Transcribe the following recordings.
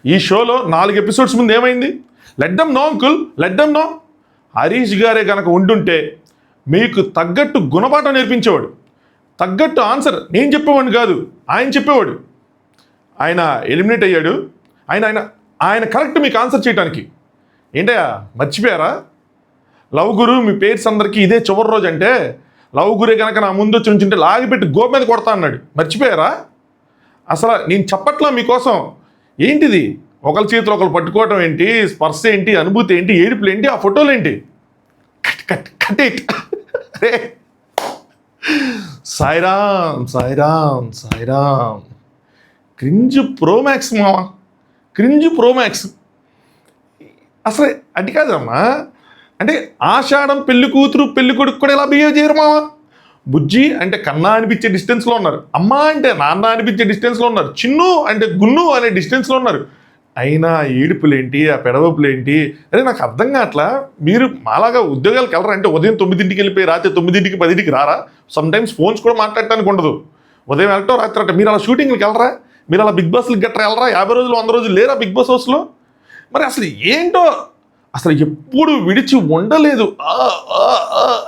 ఈ షోలో 4 ఎపిసోడ్స్ ముందు ఏమైంది? Let them know uncle, let them know. Harish గారే కనుక ఉండుంటే మీకు తగ్గట్టు గుణపాఠం నేర్పించేవాడు, తగ్గట్టు ఆన్సర్ నేను చెప్పేవాడిని కాదు, ఆయన చెప్పేవాడు. ఆయన ఎలిమినేట్ అయ్యాడు. ఆయన ఆయన ఆయన కరెక్ట్ మీకు ఆన్సర్ చేయడానికి. ఏంటయ్యా మర్చిపోయారా? లవ్ గురు మీ పేర్స్ అందరికీ ఇదే చివరి రోజు అంటే లవ్ గురే కనుక నా ముందు వచ్చి ఉంచుంటే లాగిపెట్టి గోపు మీద కొడతా అన్నాడు. మర్చిపోయారా? అసలు నేను చెప్పట్లా మీకోసం. ఏంటిది ఒకరి చేతులు ఒకరు పట్టుకోవటం ఏంటి, స్పర్శ ఏంటి, అనుభూతి ఏంటి, ఏడుపులు ఏంటి, ఆ ఫోటోలు ఏంటి? Cut it. అరే సాయిరామ్ సాయిరామ్ సాయిరామ్. క్రింజ్ ప్రోమ్యాక్స్ మావా, క్రింజ్ ప్రోమ్యాక్స్. అసలు అది కాదమ్మా, అంటే ఆషాఢం పెళ్లి కూతురు పెళ్లి కొడుకు కూడా ఇలా బిహేవ్ చేయరు మావా. బుజ్జి అంటే కన్నా అనిపించే డిస్టెన్స్లో ఉన్నారు, అమ్మ అంటే నాన్న అనిపించే డిస్టెన్స్లో ఉన్నారు, చిన్ను అంటే గున్ను అనే డిస్టెన్స్లో ఉన్నారు. అయినా ఏడుపులేంటి, ఆ పెడవపులేంటి? అరే నాకు అర్థం కావట్లా. మీరు మాలాగా ఉద్యోగాలకు వెళ్ళరా అంటే ఉదయం 9ంటికి వెళ్ళిపోయి రాత్రి 9ంటికి 10ంటికి రారా? సమ్టైమ్స్ ఫోన్స్ కూడా మాట్లాడటానికి ఉండదు. ఉదయం వెళ్ళటం రాత్రి అంటే మీరు అలా షూటింగ్కి వెళ్ళరా? మీరు అలా బిగ్ బాస్కి గట్రా వెళ్ళరా? 50 రోజులు 100 రోజులు లేరా బిగ్ బాస్ హౌస్లో? మరి అసలు ఏంటో, అసలు ఎప్పుడు విడిచి ఉండలేదు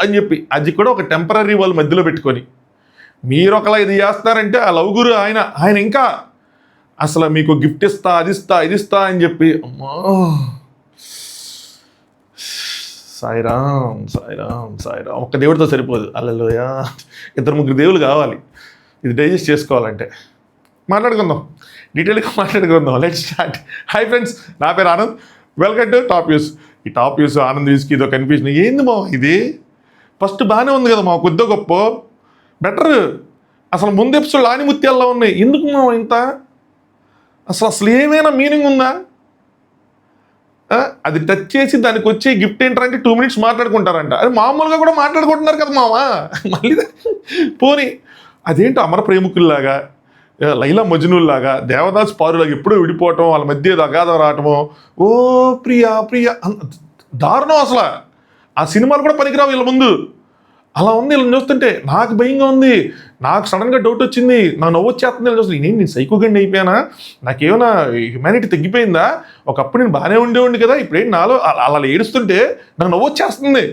అని చెప్పి. అది కూడా ఒక టెంపరీ వాళ్ళ మధ్యలో పెట్టుకొని మీరు ఒకలా ఇది చేస్తారంటే ఆ లవ్ గురు ఆయన ఇంకా అసలు మీకు గిఫ్ట్ ఇస్తా, అది ఇస్తా, ఇది ఇస్తా అని చెప్పి. అమ్మా సాయిరామ్ సాయిరామ్ సాయిరామ్. ఒక్క దేవుడితో సరిపోదు, హల్లెలూయా. 2-3 దేవులు కావాలి ఇది డైజెస్ట్ చేసుకోవాలంటే. మాట్లాడుకుందాం, డీటెయిల్గా మాట్లాడుకుందాం. Let's start. హాయ్ ఫ్రెండ్స్, నా పేరు Anand, welcome to top news. ఈ టాప్ న్యూస్ ఆనంద్ న్యూస్కి ఇదో కన్ఫ్యూజన్. ఏంది మా ఇది? ఫస్ట్ బాగానే ఉంది కదా మా, కొద్ది గొప్ప బెటర్. అసలు ముందు ఎపిసోడ్ ఆనిముత్యాల్లో ఉన్నాయి, ఎందుకు మా ఇంత? అసలు ఏమైనా మీనింగ్ ఉందా? అది టచ్ చేసి దానికి వచ్చే గిఫ్ట్ ఏంటంటే 2 minutes మాట్లాడుకుంటారంట. అది మామూలుగా కూడా మాట్లాడుకుంటున్నారు కదా మావా. మళ్ళీ పోనీ అదేంటో అమర ప్రేమికుల్లాగా, లైలా మజ్నుల్లాగా, దేవదాస్ పారులాగా ఎప్పుడూ విడిపోవటం, వాళ్ళ మధ్య అగాధం రావటము, ఓ ప్రియా ప్రియా దారుణం. అసలు ఆ సినిమాలు కూడా పనికిరావు వీళ్ళ ముందు. అలా ఉంది వీళ్ళని చూస్తుంటే. నాకు భయంగా ఉంది, నాకు సడన్గా డౌట్ వచ్చింది, నాకు నవ్వు వచ్చేస్తుంది వీళ్ళు చూస్తుంది. నేను సైకోగండి అయిపోయానా? నాకేమైనా హ్యుమానిటీ తగ్గిపోయిందా? ఒకప్పుడు నేను బాగానే ఉండేవాడిని కదా, ఇప్పుడేంటి నాలో అలా ఏడుస్తుంటే నాకు నవ్వు వచ్చేస్తుంది.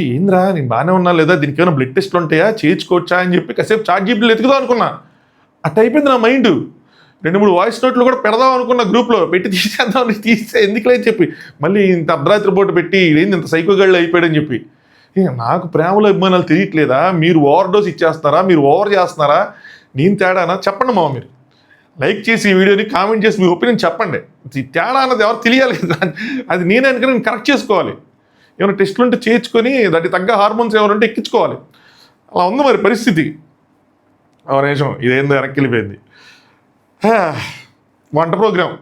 ఏంద్రా నేను బాగానే ఉన్నా లేదా, దీనికి ఏమైనా బ్లడ్ టెస్ట్లు ఉంటాయా, చేయించుకోవచ్చా అని చెప్పి కాసేపు చాట్ జీపీటీలో ఎతుకుదాం అనుకున్నా. అట్ట అయిపోయింది నా మైండ్. 2-3 వాయిస్ నోట్లు కూడా పెడదాం అనుకున్న, గ్రూప్లో పెట్టి తీసేద్దామని తీస్తే ఎందుకులే అని చెప్పి మళ్ళీ ఇంత అర్ధరాత్రి పూట పెట్టి ఏంది ఇంత సైకోగాళ్ళు అయిపోయాడని చెప్పి. నాకు ప్రేమలో అభిమానాలు తెలియట్లేదా? మీరు ఓవర్ డోస్ ఇచ్చేస్తున్నారా, మీరు ఓవర్ చేస్తున్నారా, నేను తేడానా? చెప్పండి మామ. మీరు లైక్ చేసి ఈ వీడియోని కామెంట్ చేసి మీ ఒపీనియన్ చెప్పండి. తేడా అన్నది ఎవరు తెలియాలి, అది నేనే అనుకుని నేను కరెక్ట్ చేసుకోవాలి. ఏమైనా టెస్టులు ఉంటే చేర్చుకొని దానికి తగ్గ హార్మోన్స్ ఏమైనా ఉంటే ఎక్కించుకోవాలి. అలా ఉంది మరి పరిస్థితి. నిమిషం, ఇదేందో వెనక్కి వెళ్ళిపోయింది. వంట ప్రోగ్రామ్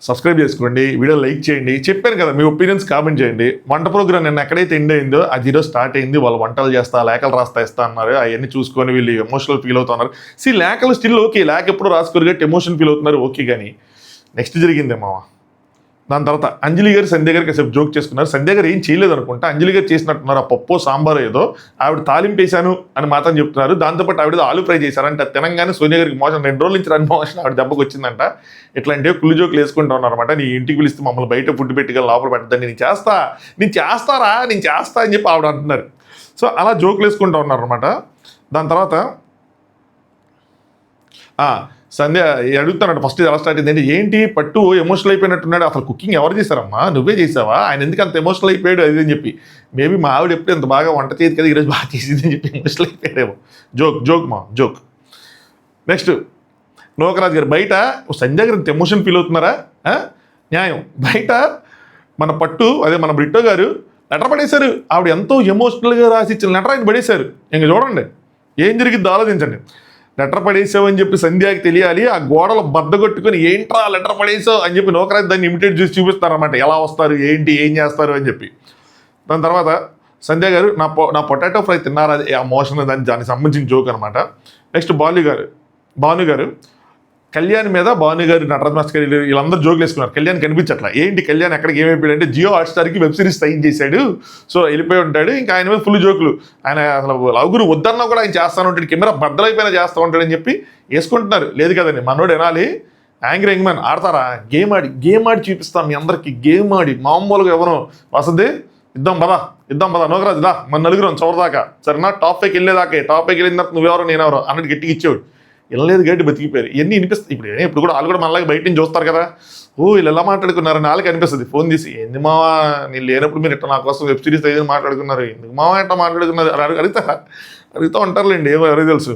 సబ్స్క్రైబ్ చేసుకోండి, వీడియో లైక్ చేయండి. చెప్పాను కదా మీ ఒపీనియన్స్ కామెంట్ చేయండి. వంట ప్రోగ్రామ్ నిన్న ఎక్కడైతే ఎండ్ అయిందో అది ఈరోజు స్టార్ట్ అయింది. వాళ్ళు వంటలు చేస్తా, లేఖలు రాస్తా ఇస్తా అన్నారు. అవన్నీ చూసుకొని వీళ్ళు ఎమోషనల్ ఫీల్ అవుతున్నారు. లేఖలు స్టిల్ ఓకే, లేఖ ఎప్పుడు రాసుకోరు గట్టి ఎమోషన్ ఫీల్ అవుతున్నారు ఓకే. కానీ నెక్స్ట్ జరిగిందే మామ. దాని తర్వాత అంజలి గారు సంధ్య గారికి కాసేపు జోక్ చేసుకున్నారు. సంధ్య గారు ఏం చేయలేదు అనుకుంటా, అంజలి గారు చేసినట్టున్నారు. ఆ పప్పు సాంబార్ ఏదో ఆవిడ తాలింపేశాను అని మాత్రం చెప్తున్నారు. దాంతోపాటు ఆవిడ ఆలు ఫ్రై చేశారంట. తెలంగాణ సోనియా గారికి మోషన్ 2 రోజుల నుంచి రన్ మోషన్ ఆవిడ దెబ్బకు వచ్చిందంట. ఇట్లాంటివి కుళ్ళు జోకులు వేసుకుంటూ ఉన్నారనమాట. నీ ఇంటికి పిలిస్తే మమ్మల్ని బయట ఫుడ్ పెట్టుగా లోపల పెట్టద్దని, నేను చేస్తారా అని చెప్పి ఆవిడ అంటున్నారు. సో అలా జోకులు వేసుకుంటూ ఉన్నారనమాట. దాని తర్వాత సంధ్య అడుగుతానంట ఫస్ట్ ఎలా స్టార్ట్ అయింది ఏంటి పట్టు ఎమోషనల్ అయిపోయినట్టున్నాడు. అసలు కుకింగ్ ఎవరు చేశారమ్మా, నువ్వే చేసావా, ఆయన ఎందుకు అంత ఎమోషనల్ అయిపోయాడు అది అని చెప్పి. మేబీ మా ఆవిడ ఎప్పుడు ఎంత బాగా వంట చేయదు కదా, ఈరోజు బాగా చేసింది అని చెప్పి ఎమోషనల్ అయిపోయాడేమో. జోక్. నెక్స్ట్ నోకరాజు గారు బయట సంధ్య గారు ఇంత ఎమోషన్ ఫీల్ అవుతున్నారా? న్యాయం. బయట మన పట్టు అదే మన బ్రిట్టో గారు లెటర్ పడేశారు. ఆవిడ ఎంతో ఎమోషనల్గా రాసి ఇచ్చిన లెటర్ ఆయన పడేశారు. ఇంక చూడండి ఏం జరిగిద్దో ఆలోచించండి. లెటర్ పడేసావని చెప్పి సంధ్యాకి తెలియాలి. ఆ గోడలు బద్దగొట్టుకుని ఏంట్రా లెటర్ పడేసావు అని చెప్పి నోకరాజు దాన్ని ఇమిటేట్ చేసి చూపిస్తారన్నమాట. ఎలా వస్తారు, ఏంటి, ఏం చేస్తారు అని చెప్పి. దాని తర్వాత సంధ్య గారు నా పొటాటో ఫ్రై తిన్నారా, ఆ మోషన్ దానికి సంబంధించిన జోక్ అనమాట. నెక్స్ట్ భాను గారు కళ్యాణ్ మీద, భాను గారు, నటరాజ్ మాస్టర్ గారు వీళ్ళందరూ జోకులు వేసుకున్నారు. కళ్యాణ్ కనిపించట్లా. ఏంటి కళ్యాణ్ ఎక్కడికి ఏమైపోయాడు అంటే జియో హాట్స్టార్కి వెబ్ సిరీస్ సైన్ చేశాడు, సో వెళ్ళిపోయి ఉంటాడు. ఇంకా ఆయన మీద ఫుల్ జోకులు. ఆయన అసలు లవ్గురు వద్దన్నా కూడా ఆయన చేస్తూ ఉంటాడు, కెమెరా బద్దలైపోయినా చేస్తూ ఉంటాడు అని చెప్పి వేసుకుంటున్నారు. లేదు కదండి, మనోడు వినాలి. యాంగ్రీ మ్యాన్ ఆడతారా? గేమ్ ఆడి చూపిస్తాం మీ అందరికి. గేమ్ ఆడి మామూలుగా ఎవరు వసతి ఇద్దాం పదా నోకరాజు దా మన నలుగురం చవరదాకా సరేనా, టాప్ పైకి వెళ్ళేదాకే, టాప్ పైకి వెళ్ళిన తర్వాత నువ్వెవరో నేనెవరో అన్నట్టు గట్టిగా ఇచ్చేవాడు. వెళ్ళలేదు గట్టి బతికిపోయారు. ఇవన్నీ వినిపిస్తాయి. ఇప్పుడు కూడా వాళ్ళు కూడా మనలాగా బయట నుంచి చూస్తారు కదా, ఓ వీళ్ళు ఎలా మాట్లాడుకున్నారని వాళ్ళకి అనిపిస్తుంది. ఫోన్ తీసి ఎందు మావా నేను లేనప్పుడు మీరు ఇట్లా నా కోసం వెబ్ సిరీస్ అయితే మాట్లాడుకున్నారు, ఎందుకు మావా ఎట్లా మాట్లాడుకున్నారు అని అడుగుతూ ఉంటారులేండి, ఎవరికి తెలుసు.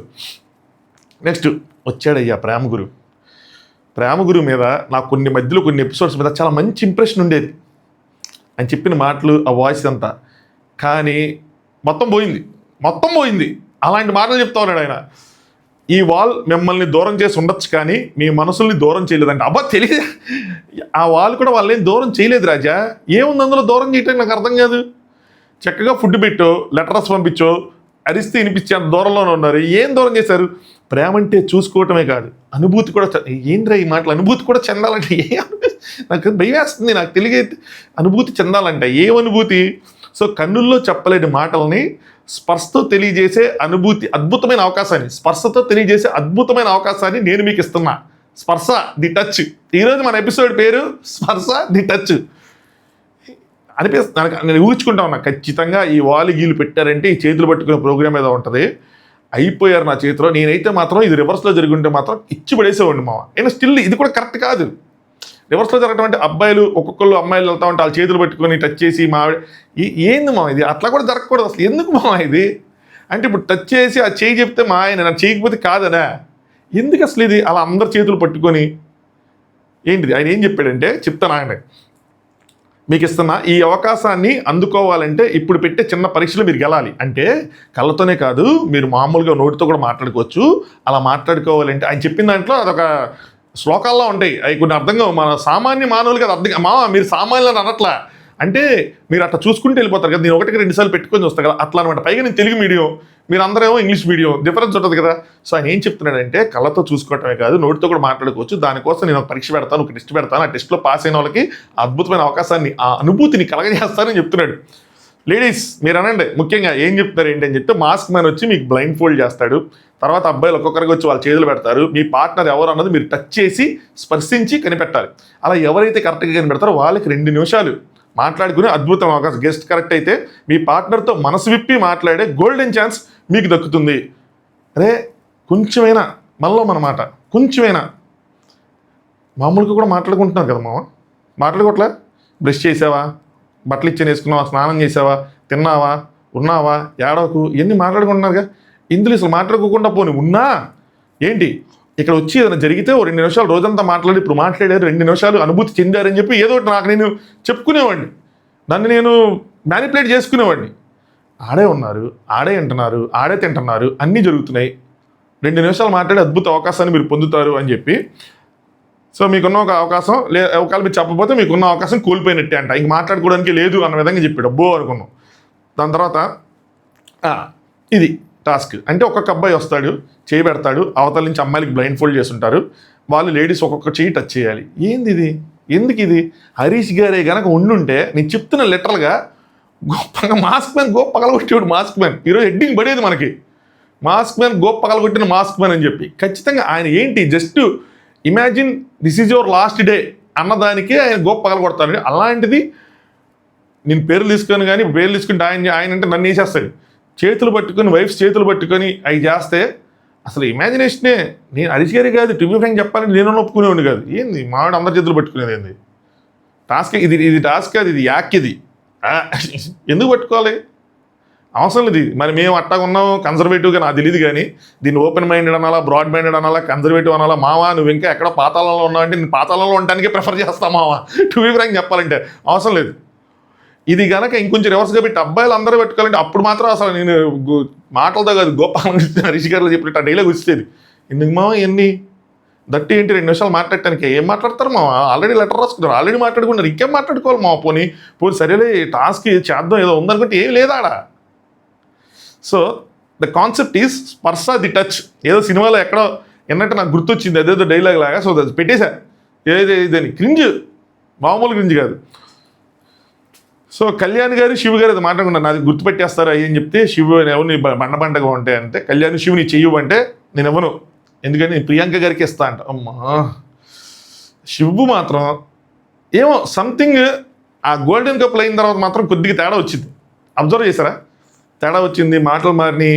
నెక్స్ట్ వచ్చాడయ్యా ప్రేమ గురు మీద నాకు కొన్ని ఎపిసోడ్స్ మీద చాలా మంచి ఇంప్రెషన్ ఉండేది. ఆయన చెప్పిన మాటలు, ఆ వాయిస్ అంతా. కానీ మొత్తం పోయింది. అలాంటి మాటలు చెప్తా ఉన్నాడు ఆయన. ఈ వాల్ మిమ్మల్ని దూరం చేసి ఉండొచ్చు కానీ మీ మనసుల్ని దూరం చేయలేదంట. అబ్బా తెలియదు, ఆ వాల్ కూడా వాళ్ళేం దూరం చేయలేదు రాజా. ఏముంది అందులో దూరం చేయటం నాకు అర్థం కాదు. చక్కగా ఫుడ్ పెట్టో, లెటర్స్ పంపించో, అరిస్తే వినిపించే అంత దూరంలోనే ఉన్నారు. ఏం దూరం చేశారు? ప్రేమ అంటే చూసుకోవటమే కాదు, అనుభూతి కూడా. ఏంద్రా ఈ మాటలు? అనుభూతి కూడా చెందాలంటే నాకు భయం వేస్తుంది. నాకు తెలియదు అనుభూతి చెందాలంటే ఏ అనుభూతి. సో కన్నుల్లో చెప్పలేని మాటల్ని స్పర్శతో తెలియజేసే అద్భుతమైన అవకాశాన్ని నేను మీకు ఇస్తున్నా. స్పర్శ ది టచ్. ఈరోజు మన ఎపిసోడ్ పేరు స్పర్శ ది టచ్ అనిపిస్తుంది. నేను ఊహించుకుంటా ఉన్నా, ఖచ్చితంగా ఈ గీలు పెట్టారంటే ఈ చేతులు పట్టుకునే ప్రోగ్రామ్ ఏదో ఉంటుంది. అయిపోయారు నా చేతిలో. నేనైతే మాత్రం ఇది రివర్స్లో జరుగుంటే మాత్రం ఇచ్చి పడేసేవాడిని మామ. అయినా స్టిల్ ఇది కూడా కరెక్ట్ కాదు. రివర్స్లో జరగడం అంటే అబ్బాయిలు ఒక్కొక్కళ్ళు అమ్మాయిలు వెళ్తా ఉంటే వాళ్ళ చేతులు పట్టుకొని టచ్ చేసి ఏంది మామ ఇది? అట్లా కూడా జరగకూడదు అసలు. ఎందుకు మామ ఇది? అంటే ఇప్పుడు టచ్ చేసి ఆ చేయి చెప్తే మా ఆయన నాకు చేయకపోతే కాదనా? ఎందుకు అసలు ఇది అలా అందరు చేతులు పట్టుకొని ఏంటిది? ఆయన ఏం చెప్పాడంటే చెప్తాను ఆయన మీకు ఇస్తున్నా. ఈ అవకాశాన్ని అందుకోవాలంటే ఇప్పుడు పెట్టే చిన్న పరీక్షలు మీరు గెలాలి. అంటే కళ్ళతోనే కాదు, మీరు మామూలుగా నోటితో కూడా మాట్లాడుకోవచ్చు. అలా మాట్లాడుకోవాలంటే ఆయన చెప్పిన దాంట్లో అదొక శ్లోకాల్లో ఉంటాయి. అవి కొన్ని అర్థంగా మన సామాన్య మానవులకి అది అర్థం. మీరు సామాన్యులను అనట్లా, అంటే మీరు అట్లా చూసుకుంటూ వెళ్ళిపోతారు కదా. నేను 1కి 2 సార్లు పెట్టుకొని వస్తాను కదా అట్లా అనమాట. పైగా నేను తెలుగు మీడియం, మీరు అందరేమో ఇంగ్లీష్ మీడియం, డిఫరెన్స్ ఉంటుంది కదా. సో ఆయన ఏం చెప్తున్నాడంటే కళ్ళతో చూసుకోవటమే కాదు, నోటితో కూడా మాట్లాడుకోవచ్చు. దానికోసం నేను ఒక పరీక్ష పెడతాను, ఒక టెస్ట్ పెడతాను. ఆ టెస్ట్లో పాస్ అయిన వాళ్ళకి అద్భుతమైన అవకాశాన్ని, ఆ అనుభూతిని కలగజేస్తానని చెప్తున్నాడు. లేడీస్ మీరు అనండి, ముఖ్యంగా ఏం చెప్తారు ఏంటి అని చెప్తే, మాస్క్ మ్యాన్ వచ్చి మీకు బ్లైండ్ ఫోల్డ్ చేస్తాడు. తర్వాత అబ్బాయిలు ఒక్కొక్కరికి వచ్చి వాళ్ళ చేతులు పెడతారు. మీ పార్ట్నర్ ఎవరు అన్నది మీరు టచ్ చేసి స్పర్శించి కనిపెట్టాలి. అలా ఎవరైతే కరెక్ట్గా కనిపెడతారో వాళ్ళకి 2 నిమిషాలు మాట్లాడుకునే అద్భుతం అవకాశం. గెస్ట్ కరెక్ట్ అయితే మీ పార్ట్నర్తో మనసు విప్పి మాట్లాడే గోల్డెన్ ఛాన్స్ మీకు దక్కుతుంది. అరే కొంచెమైనా మనలో మన మాట కొంచెమైనా మామూలుగా కూడా మాట్లాడుకుంటున్నారు కదా మామ. మాట్లాడుకోవట్లే? బ్రష్ చేసావా, బట్టలు ఇచ్చి వేసుకున్నావా, స్నానం చేసావా, తిన్నావా, ఉన్నావా, ఏడవకు, ఇవన్నీ మాట్లాడుకుంటున్నారుగా. ఇందులో అసలు మాట్లాడుకోకుండా పోనీ ఉన్నా ఏంటి, ఇక్కడ వచ్చి ఏదైనా జరిగితే 2 నిమిషాలు రోజంతా మాట్లాడి ఇప్పుడు మాట్లాడారు 2 నిమిషాలు అనుభూతి చెందారని చెప్పి ఏదో ఒకటి నాకు నేను చెప్పుకునేవాడిని, నన్ను నేను మ్యానిపులేట్ చేసుకునేవాడిని. ఆడే ఉన్నారు, ఆడే వింటున్నారు, ఆడే తింటున్నారు, అన్నీ జరుగుతున్నాయి. 2 నిమిషాలు మాట్లాడే అద్భుత అవకాశాన్ని మీరు పొందుతారు అని చెప్పి. సో మీకున్న ఒక అవకాశం ఒకవేళ మీరు చెప్పకపోతే మీకున్న అవకాశం కోల్పోయినట్టే అంట, ఇంక మాట్లాడుకోవడానికి లేదు అన్న విధంగా చెప్పాడు. అబ్బో అనుకున్నాం. దాని తర్వాత ఇది టాస్క్ అంటే ఒక్కొక్క అబ్బాయి వస్తాడు, చేయి పెడతాడు, అవతల నుంచి అమ్మాయిలకి బ్లైండ్ ఫోల్డ్ చేస్తుంటారు. వాళ్ళు లేడీస్ ఒక్కొక్క చేయి టచ్ చేయాలి. ఏంది ఇది? ఎందుకు ఇది? హరీష్ గారే కనుక ఉండుంటే నేను చెప్తున్న లిటరల్గా గొప్పగా మాస్క్ మ్యాన్ గోప్ పగలగొట్టేవాడు. మాస్క్ మ్యాన్ ఈరోజు హెడ్డింగ్ పడేది మనకి, మాస్క్ మ్యాన్ గోప్ పగలగొట్టిన మాస్క్ మ్యాన్ అని చెప్పి. ఖచ్చితంగా ఆయన ఏంటి just imagine this is your last day అన్నదానికే ఆయన గోప్ పగలగొడతాడు. అలాంటిది నేను పేర్లు తీసుకొని కానీ పేర్లు తీసుకుంటే ఆయన అంటే నన్ను వేసేస్తాడు. చేతులు పట్టుకొని వైఫ్స్ చేతులు పట్టుకొని అవి చేస్తే అసలు ఇమాజినేషనే. నేను హరీష్ గారి కాదు, టీవీ ఫ్రెండ్ చెప్పాలంటే నేను ఒప్పుకునేవాడిని కాదు. ఏంది మావాడు అందరి చేతులు పట్టుకునేది ఏంది? టాస్క్ ఇది టాస్క్ కాదు, ఇది యాక్. ఇది ఎందుకు పట్టుకోవాలి? అవసరం లేదు. మరి మేము అట్టగా ఉన్నాం కన్జర్వేటివ్గా నాకు తెలియదు కానీ దీన్ని ఓపెన్ మైండెడ్ అనాలా, బ్రాడ్ మైండెడ్ అనాలా, కన్జర్వేటివ్ అనాలా. మావా నువ్వు ఇంకా ఎక్కడ పాతాళంలో ఉన్నావు అంటే నేను పాతాళంలో ఉండటానికే ప్రిఫర్ చేస్తా మావా, టీవీ ఫ్రెండ్ చెప్పాలంటే. అవసరం లేదు. ఇది కనుక ఇంకొంచెం రివర్స్గా పెట్టి అబ్బాయిలు అందరూ పెట్టుకోవాలంటే అప్పుడు మాత్రం అసలు నేను మాటలతో కాదు గోపాల హరీష్ గారు చెప్పినట్టు ఆ డైలాగ్ వచ్చేది. ఎందుకు మావా ఎన్ని దట్టి ఏంటి 2 నిమిషాలు మాట్లాడటానికి? ఏం మాట్లాడతారు మావా? ఆల్రెడీ లెటర్ రాసుకున్నారు, ఆల్రెడీ మాట్లాడుకున్నారు, ఇంకేం మాట్లాడుకోవాలి మావా? పోనీ సరేలే టాస్క్ చేద్దాం ఏదో ఉందనుకుంటే ఏం లేదా ఆడ. సో ద కాన్సెప్ట్ ఈజ్ స్పర్శ ది టచ్. ఏదో సినిమాలో ఎక్కడో ఎన్నట్టు నాకు గుర్తొచ్చింది అదేదో డైలాగ్ లాగా. సో అది పెట్టేశా. ఏదని క్రింజ్, మామూలు క్రింజ్ కాదు. సో కళ్యాణ్ గారు శివ గారు అది మాట్లాడుకున్నారు, నాది గుర్తుపెట్టేస్తారు అయ్యి అని చెప్తే, శివ ఎవరిని బండగా ఉంటాయి అంటే కళ్యాణ్ శివుని చెయ్యు అంటే నేను ఇవ్వను, ఎందుకంటే నేను ప్రియాంక గారికి ఇస్తా అంట. అమ్మా శివు మాత్రం ఏమో సంథింగ్ ఆ గోల్డెన్ కప్లు అయిన తర్వాత మాత్రం కొద్దిగా తేడా వచ్చింది. అబ్జర్వ్ చేశారా? తేడా వచ్చింది, మాటలు మారిని,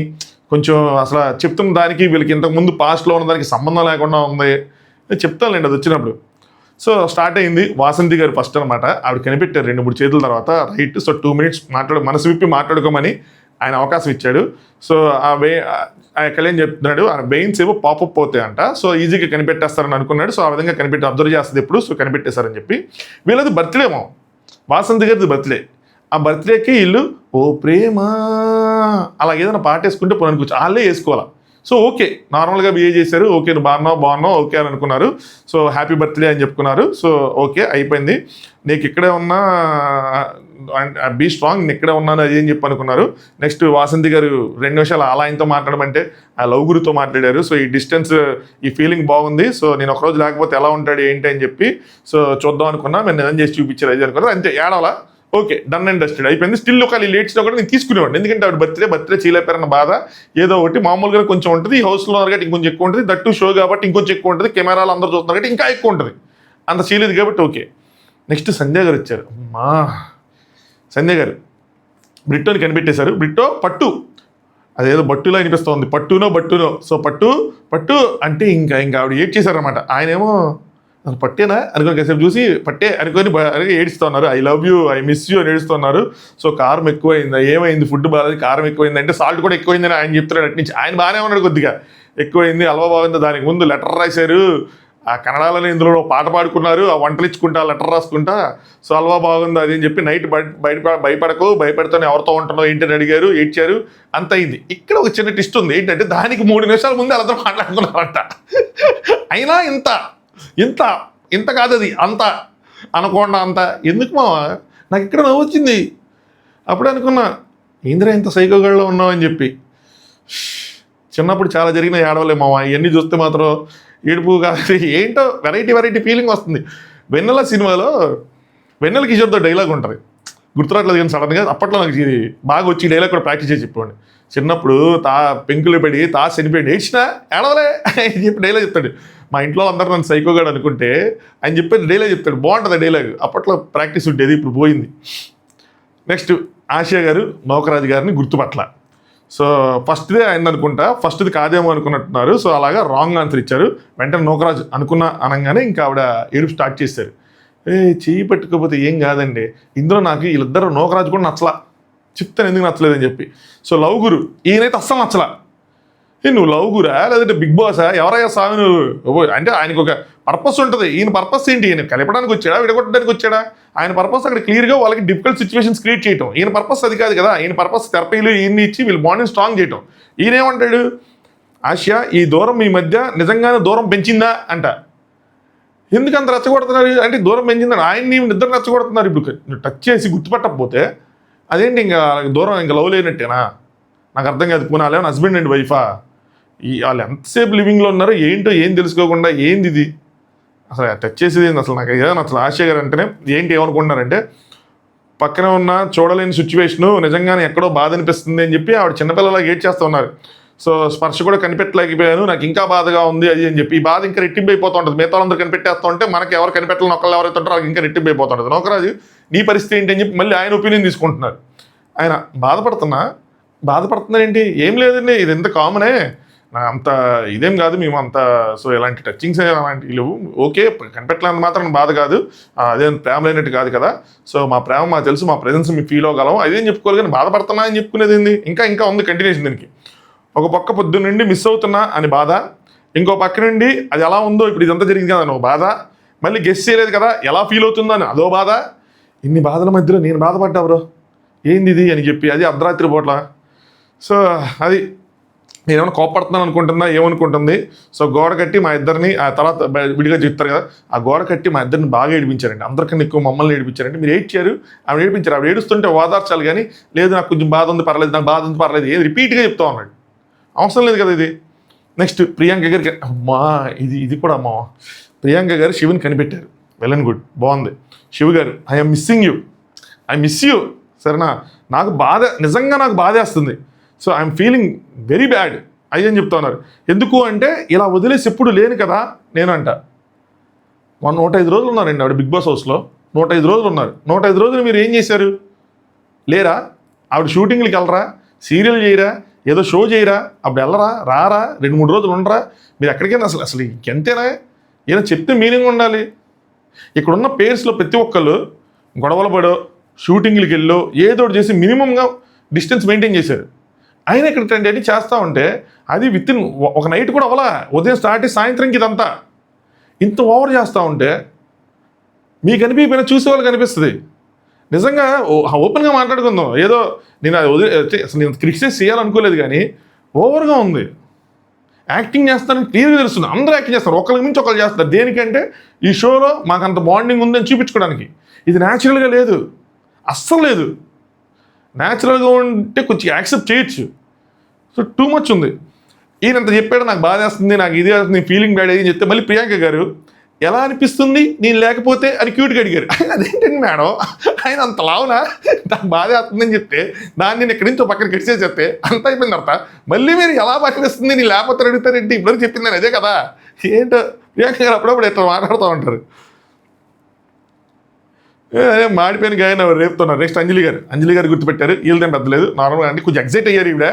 కొంచెం అసలు చెప్తున్న దానికి వీళ్ళకి ఇంతకుముందు పాస్ట్లో ఉన్న దానికి సంబంధం లేకుండా ఉంది. నేను చెప్తానులేండి అది వచ్చినప్పుడు. సో స్టార్ట్ అయింది. వాసంతి గారు ఫస్ట్ అనమాట. ఆవిడ కనిపెట్టారు 2-3 చేతుల తర్వాత, రైట్. సో 2 minutes మనసు విప్పి మాట్లాడుకోమని ఆయన అవకాశం ఇచ్చాడు. సో ఆ కళ్యాణ్ చెప్తున్నాడు ఆ బెయిన్స్ ఏవో పాపప్ అవుతాయి అంట. సో ఈజీగా కనిపెట్టేస్తారని అనుకున్నాడు. సో ఆ విధంగా కనిపెట్టి అబ్జర్వ్ చేస్తుంది ఎప్పుడు. సో కనిపెట్టేశారని చెప్పి వీళ్ళది బర్త్డేమో, వాసంతి గారిది బర్త్డే. ఆ బర్త్డేకి వీళ్ళు ఓ ప్రేమ అలా ఏదైనా పాట వేసుకుంటే పోనీ కూర్చో వాళ్ళే వేసుకోవాలా. సో ఓకే, నార్మల్గా బిహేవ్ చేశారు. ఓకే నువ్వు బాగున్నావు ఓకే అని అనుకున్నారు. సో హ్యాపీ బర్త్డే అని చెప్పుకున్నారు. సో ఓకే అయిపోయింది. నీకు ఇక్కడే ఉన్నా బీ స్ట్రాంగ్, నేను ఇక్కడే ఉన్నాను అది అని చెప్పి అనుకున్నారు. నెక్స్ట్ వాసంతి గారు 2 నిమిషాలు అలా ఆయనతో మాట్లాడమంటే ఆ లవ్ గురుతో మాట్లాడారు. సో ఈ డిస్టెన్స్ ఈ ఫీలింగ్ బాగుంది. సో నేను ఒకరోజు లేకపోతే ఎలా ఉంటాడు ఏంటి అని చెప్పి సో చూద్దాం అనుకున్నా. మేము నిజం చేసి చూపించారు అది అనుకున్నారు. అంతే, ఏడవలా. ఓకే డన్ అండ్ డస్టెడ్ అయిపోయింది. స్టిల్ ఒక లేట్స్లో కూడా నేను తీసుకునేవాడు, ఎందుకంటే ఆవిడ బర్త్డే చేయలేపారన్న బాధ ఏదో ఒకటి మామూలుగా కొంచెం ఉంటుంది. ఈ హౌస్లో కాబట్టి ఇంకొంచెం ఎక్కువ ఉంటుంది. దట్టు షో కాబట్టి ఇంకొంచెం ఎక్కువ ఉంటుంది. కెమెరాలు అందరూ చూస్తున్నారు కాబట్టి ఇంకా ఎక్కువ ఉంటుంది. అంత చేయలేదు కాబట్టి ఓకే. నెక్స్ట్ సంధ్య గారు వచ్చారు. అమ్మా సంధ్య గారు బ్రిట్టోని కనిపెట్టేశారు. బ్రిట్టో పట్టు, అదేదో బట్టులో అనిపిస్తోంది, బట్టునో. సో పట్టు అంటే ఇంకా ఆవిడ ఏడ్ చేశారనమాట. ఆయనేమో పట్టేనా అనుకుని కాసేపు చూసి పట్టే అనుకొని ఏడుస్తున్నారు. I love you, I miss you అని ఏడుస్తున్నారు. సో కారం ఎక్కువైందా, ఏమైంది, ఫుడ్ బాగాలేదు, కారం ఎక్కువైంది అంటే సాల్ట్ కూడా ఎక్కువైందని ఆయన చెప్తున్నాడు. అటు నుంచి ఆయన బాగానే ఉన్నాడు, కొద్దిగా ఎక్కువైంది, హల్వా బాగుంది. దానికి ముందు లెటర్ రాశారు, ఆ కన్నడలోనే ఇందులో పాట పాడుకున్నారు, ఆ వంటలు ఇచ్చుకుంటా లెటర్ రాసుకుంటా. సో హల్వా బాగుంది అది అని చెప్పి నైట్ భయపడతాను ఎవరితో ఉంటున్నావు ఏంటని అడిగారు, ఏడ్చారు, అంత అయింది. ఇక్కడ ఒక చిన్న ట్విస్ట్ ఉంది. ఏంటంటే దానికి 3 నిమిషాల ముందు వాళ్ళతో మాట్లాడుకున్నారంట. అయినా ఇంత కాదు అది, అంత అనకుండా అంత ఎందుకు మావా, నాకు ఇక్కడ నవ్వు వచ్చింది. అప్పుడే అనుకున్నా ఏంద్రా ఇంత సైకోగాళ్ళలో ఉన్నావు అని చెప్పి. చిన్నప్పుడు చాలా జరిగిన ఏడవలే మావా, ఇవన్నీ చూస్తే మాత్రం ఏడుపు కాదు, ఏంటో వెరైటీ ఫీలింగ్ వస్తుంది. వెన్నెల సినిమాలో వెన్నెల కిషోర్తో డైలాగ్ ఉంటుంది, గుర్తురాట్లేదు కానీ సడన్గా. అప్పట్లో నాకు ఇది బాగా వచ్చి డైలాగ్ కూడా ప్రాక్టీస్ చేసి చెప్పండి. చిన్నప్పుడు పెంకులు పడి చనిపోయాడు, ఏడ్చినా ఏడవలే అని చెప్పి డైలాగ్ చెప్తాడు. మా ఇంట్లో అందరూ నన్ను సైకోగాడు అనుకుంటే ఆయన చెప్పేది డైలాగ్ చెప్తాడు, బాగుంటుంది డైలాగ్. అప్పట్లో ప్రాక్టీస్ ఉండేది, ఇప్పుడు పోయింది. నెక్స్ట్ ఆసియా గారు నౌకరాజు గారిని గుర్తుపట్ల. సో ఫస్ట్దే ఆయన అనుకుంటా, ఫస్ట్ది కాదేమో అనుకున్నట్టున్నారు. సో అలాగా రాంగ్ ఆన్సర్ ఇచ్చారు. వెంటనే నౌకరాజు అనగానే ఇంకా ఆవిడ ఏడుపు స్టార్ట్ చేశారు. చెయ్యి పట్టుకోకపోతే ఏం కాదండి, ఇందులో నాకు వీళ్ళిద్దరు నౌకరాజు కూడా నచ్చలా, చెప్తాను ఎందుకు నచ్చలేదని చెప్పి. సో లవ్ గురు ఈయనైతే అస్సలు నచ్చలా. నువ్వు లవ్ గురా లేదంటే బిగ్ బాసా, ఎవరయ్యా స్వామి నువ్వు అంటే ఆయనకు ఒక పర్పస్ ఉంటుంది. ఈయన పర్పస్ ఏంటి, ఈయన కలపడానికి వచ్చాడా విడగొట్టడానికి వచ్చాడా? ఆయన పర్పస్ అక్కడ క్లియర్గా వాళ్ళకి డిఫికల్ట్ సిచ్యువేషన్స్ క్రియేట్ చేయటం. ఈయన పర్పస్ అది కాదు కదా. ఈయన పర్పస్ థెరపీలు ఈయన్ని ఇచ్చి వీళ్ళు బాండింగ్ స్ట్రాంగ్ చేయటం. ఈయనేమంటాడు, ఆసియా ఈ దూరం మీ మధ్య నిజంగానే దూరం పెంచిందా అంట. ఎందుకంత రెచ్చగొడుతున్నారు అంటే దూరం పెంచిందని ఆయన్ని నిద్ర రెచ్చగొడుతున్నారు. ఇప్పుడు టచ్ చేసి గుర్తుపట్టకపోతే అదేంటి ఇంకా దూరం ఇంకా లవ్ లేనట్టేనా? నాకు అర్థం కాదు. పూనాలే హస్బెండ్ అండ్ వైఫా, వాళ్ళు ఎంతసేపు లివింగ్లో ఉన్నారో ఏంటో ఏం తెలుసుకోకుండా ఏంది ఇది అసలు టచ్ చేసేది ఏంది అసలు? నాకు ఏదైనా అసలు ఆశయ గారు అంటేనే ఏంటి ఏమనుకుంటున్నారంటే పక్కన ఉన్న చూడలేని సిచ్యువేషను నిజంగానే ఎక్కడో బాధ అనిపిస్తుంది అని చెప్పి ఆవిడ చిన్నపిల్లలాగా ఏడ్ చేస్తూ ఉన్నారు. సో స్పర్శ కూడా కనిపెట్టలేకపోయాను, నాకు ఇంకా బాధగా ఉంది అది అని చెప్పి. ఈ బాధ ఇంకా రెట్టింపు అయిపోతూ ఉంటుంది. మిగతా వాళ్ళందరూ కనిపెట్టేస్తూ ఉంటే మనకి ఎవరు కనిపెట్టాలని ఒకళ్ళు ఎవరైతే ఉంటారో వాళ్ళకి ఇంకా రెట్టింపు అయిపోతూ ఉంటుంది. నౌకరాజు నీ పరిస్థితి ఏంటి అని చెప్పి మళ్ళీ ఆయన ఒపీనియన్ తీసుకుంటున్నారు. ఆయన బాధపడుతున్నారేంటి, ఏం లేదండి ఇది ఎంత కామనే, నా అంత ఇదేం కాదు, మేము అంత సో ఇలాంటి టచింగ్స్ అలాంటివి లేవు, ఓకే కనిపెట్టలేని మాత్రం బాధ కాదు, అదేం ప్రేమ లేనట్టు కాదు కదా. సో మా ప్రేమ మాకు తెలుసు, మా ప్రెజెన్స్ మీకు ఫీల్ అవ్వగలం, అదేం చెప్పుకోవాలి. కానీ బాధపడుతున్నా అని చెప్పుకునేది ఏంది, ఇంకా ఉంది కంటిన్యూషన్ దీనికి. ఒక పక్క పొద్దున్న నుండి మిస్ అవుతున్నా అని బాధ, ఇంకో పక్క నుండి అది ఎలా ఉందో ఇప్పుడు ఇదంతా జరిగింది కదా అని ఒక బాధ, మళ్ళీ గెస్ చేయలేదు కదా ఎలా ఫీల్ అవుతుందో అని అదో బాధ. ఇన్ని బాధల మధ్యలో నేను బాధపడ్డా బ్రో ఏంది ఇది అని చెప్పి, అది అర్ధరాత్రి పూట్ల. సో అది నేనేమైనా కోపడుతున్నాను అనుకుంటుందా ఏమనుకుంటుంది. సో గోడ కట్టి మా ఇద్దరిని ఆ తర్వాత విడిగా చెప్తారు కదా, ఆ గోడ కట్టి మా ఇద్దరిని బాగా ఏడిపించారండి. అందరికన్నా ఎక్కువ మమ్మల్ని ఏడిపించారంటే మీరు ఏడ్చారు, ఆవిడ ఏడిపించారు. ఆవిడ ఏడుస్తుంటే ఓదార్చాలి కానీ లేదు నాకు కొంచెం బాధ ఉంది పర్లేదు, నాకు బాధ ఉంది పర్లేదు, ఏది రిపీట్గా చెప్తా ఉన్నాడు, అవసరం లేదు కదా ఇది. నెక్స్ట్ ప్రియాంక గారికి అమ్మా ఇది కూడా అమ్మా, ప్రియాంక గారు శివుని కనిపెట్టారు, వెల్ అండ్ గుడ్, బాగుంది. శివు గారు I'm missing you, I miss you, సరేనా, నాకు బాధ, నిజంగా నాకు బాధేస్తుంది, so I'm feeling very bad అని చెప్తా ఉన్నారు. ఎందుకు అంటే ఇలా వదిలేసి ఎప్పుడు లేను కదా నేను అంట. 105 రోజులు ఉన్నారండి ఆవిడ బిగ్ బాస్ హౌస్లో. 105 రోజులు ఉన్నారు. 105 రోజులు మీరు ఏం చేశారు? లేరా? ఆవిడ షూటింగ్లకి వెళ్ళరా? సీరియల్ చేయరా? ఏదో షో చేయరా? అప్పుడు వెళ్ళరా? రారా? 2-3 రోజులు ఉండరా? మీరు ఎక్కడికైనా అసలు ఎంతేనా? ఏదో చెప్తే మీనింగ్ ఉండాలి. ఇక్కడున్న పేర్స్లో ప్రతి ఒక్కళ్ళు గొడవలు పడో, షూటింగ్లకి వెళ్ళో ఏదో ఒకటి చేసి మినిమంగా డిస్టెన్స్ మెయింటైన్ చేశారు. ఆయన ఇక్కడ ట్రెండ్ చేస్తూ ఉంటే అది విత్ ఇన్ ఒక నైట్ కూడా అవ్వలా. ఉదయం స్టార్ట్ అయ్యి సాయంత్రంకి ఇదంతా ఇంత ఓవర్ చేస్తూ ఉంటే మీకు అనిపించకపోయినా చూసే వాళ్ళకి అనిపిస్తుంది. నిజంగా ఓపెన్గా మాట్లాడుకుందాం. ఏదో నేను అది అసలు నేను క్రిటిసైజ్ చేయాలనుకోలేదు, కానీ ఓవర్గా ఉంది. యాక్టింగ్ చేస్తారని క్లియర్గా తెలుస్తుంది. అందరూ యాక్టింగ్ చేస్తారు, ఒకరికి మించి ఒకరు చేస్తారు. దేనికంటే ఈ షోలో మాకు అంత బాండింగ్ ఉందని చూపించుకోవడానికి. ఇది న్యాచురల్గా లేదు, అస్సలు లేదు. న్యాచురల్గా ఉంటే కొంచెం యాక్సెప్ట్ చేయొచ్చు. సో టూ మచ్ ఉంది. ఈయనంత చెప్పాడు, నాకు బాధ వేస్తుంది, నాకు ఇది వేస్తుంది, ఫీలింగ్ బ్యాడ్ అయ్యి చెప్తే మళ్ళీ ప్రియాంక గారు ఎలా అనిపిస్తుంది నేను లేకపోతే అని క్యూట్గా అడిగారు. అదేంటండి మేడం, ఆయన అంత లావునా, నాకు బాధ వేస్తుందని చెప్తే దాన్ని నేను ఎక్కడి నుంచో పక్కన కడిచేసేస్తే అంత అయిపోయిన తర్వాత మళ్ళీ మీరు ఎలా అనిపిస్తుంది నేను లేకపోతే అడుగుతారంటే ఇప్పుడు చెప్పిందని అదే కదా. ఏంటో ప్రియాంక గారు అప్పుడప్పుడు ఎట్లా మాట్లాడుతూ ఉంటారు. అదే మాడిపోయిన గాయన రేపుతున్నారు. నెక్స్ట్ అంజలి గారు గుర్తుపెట్టారు. వీళ్ళదేం పెద్దలేదు, నార్మల్గా అంటే కొంచెం ఎగ్జైట్ అయ్యారు ఈవిడ.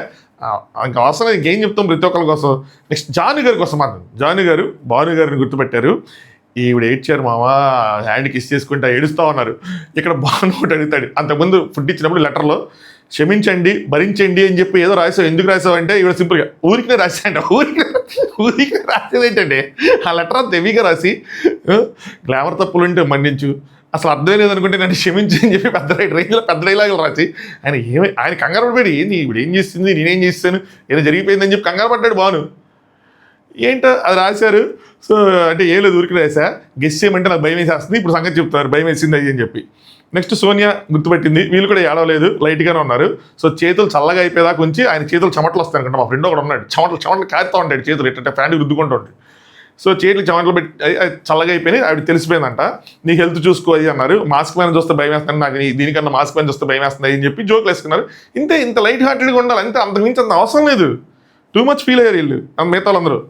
ఇంకా అవసరం ఇంకేం చెప్తాం ప్రతి ఒక్కరి కోసం. నెక్స్ట్ జాను గారి కోసం మాట్లాడు. భాను గారిని గుర్తుపెట్టారు. ఈవిడ ఏడ్చారు మావా, హ్యాండ్ కిస్ చేసుకుంటే ఏడుస్తూ ఉన్నారు. ఇక్కడ భాను ఒకటి అడుగుతాడు, అంతకుముందు ఫుడ్ ఇచ్చినప్పుడు లెటర్లో క్షమించండి భరించండి అని చెప్పి ఏదో రాసావు, ఎందుకు రాసావు అంటే ఈవిడ సింపుల్గా ఊరికినే రాశాండి. ఊరికినే రాసేది ఏంటంటే ఆ లెటర్ అంత హెవీగా రాసి గ్లామర్ తప్పులుంటే మన్నించు, అసలు అర్థమే లేదనుకుంటే నన్ను క్షమించి అని చెప్పి రేంజ్లో పెద్ద డైలాగులు రాసి ఆయన కంగారు పడ్డాడు. ఏంది ఇప్పుడు ఏం చేస్తుంది, నేనేం చేస్తాను, ఏదో జరిగిపోయిందని చెప్పి కంగారు పడ్డాడు భాను. ఏంటో అది రాశారు. సో అంటే ఏం లేదు, ఊరికి రాసా, గెస్ చేయమంటే నాకు భయం వేసేస్తుంది, ఇప్పుడు సంగతి చెప్తారు భయం వేసింది అది అని చెప్పి. నెక్స్ట్ సోనియా గుర్తుపెట్టింది. వీళ్ళు కూడా ఏడవలేదు, లైట్గానే ఉన్నారు. సో చేతులు చల్లగా అయిపోయేదాకా ఉంచి ఆయన చేతులు చెమటలు వస్తాయి అనుకుంటా. మా ఫ్రెండ్ ఒకడు ఉన్నాడు, చెమటలు కారుతూ ఉంటాడు, చేతులు ఎట్టే ఫ్యాన్ రుద్దుకుంటూ ఉంటాడు. సో చేతులు చెమటలు పెట్టి చల్లగా అయిపోయినాయి. ఆవిడ తెలిసిపోయిందంట, నీ హెల్త్ చూసుకో అది అన్నారు. మాస్క్ పైన చూస్తే భయం వేస్తుంది, నాకు దీనికన్నా మాస్క్ పైన చూస్తే భయం వేస్తుంది అని చెప్పి జోకులు వేసుకున్నారు. ఇంత లైట్ హార్టెడ్గా ఉండాలి అంతే, అంతకుమించి అంత అవసరం లేదు. టూ మచ్ ఫీల్ అయ్యారు వీళ్ళు మిగతా వాళ్ళందరూ.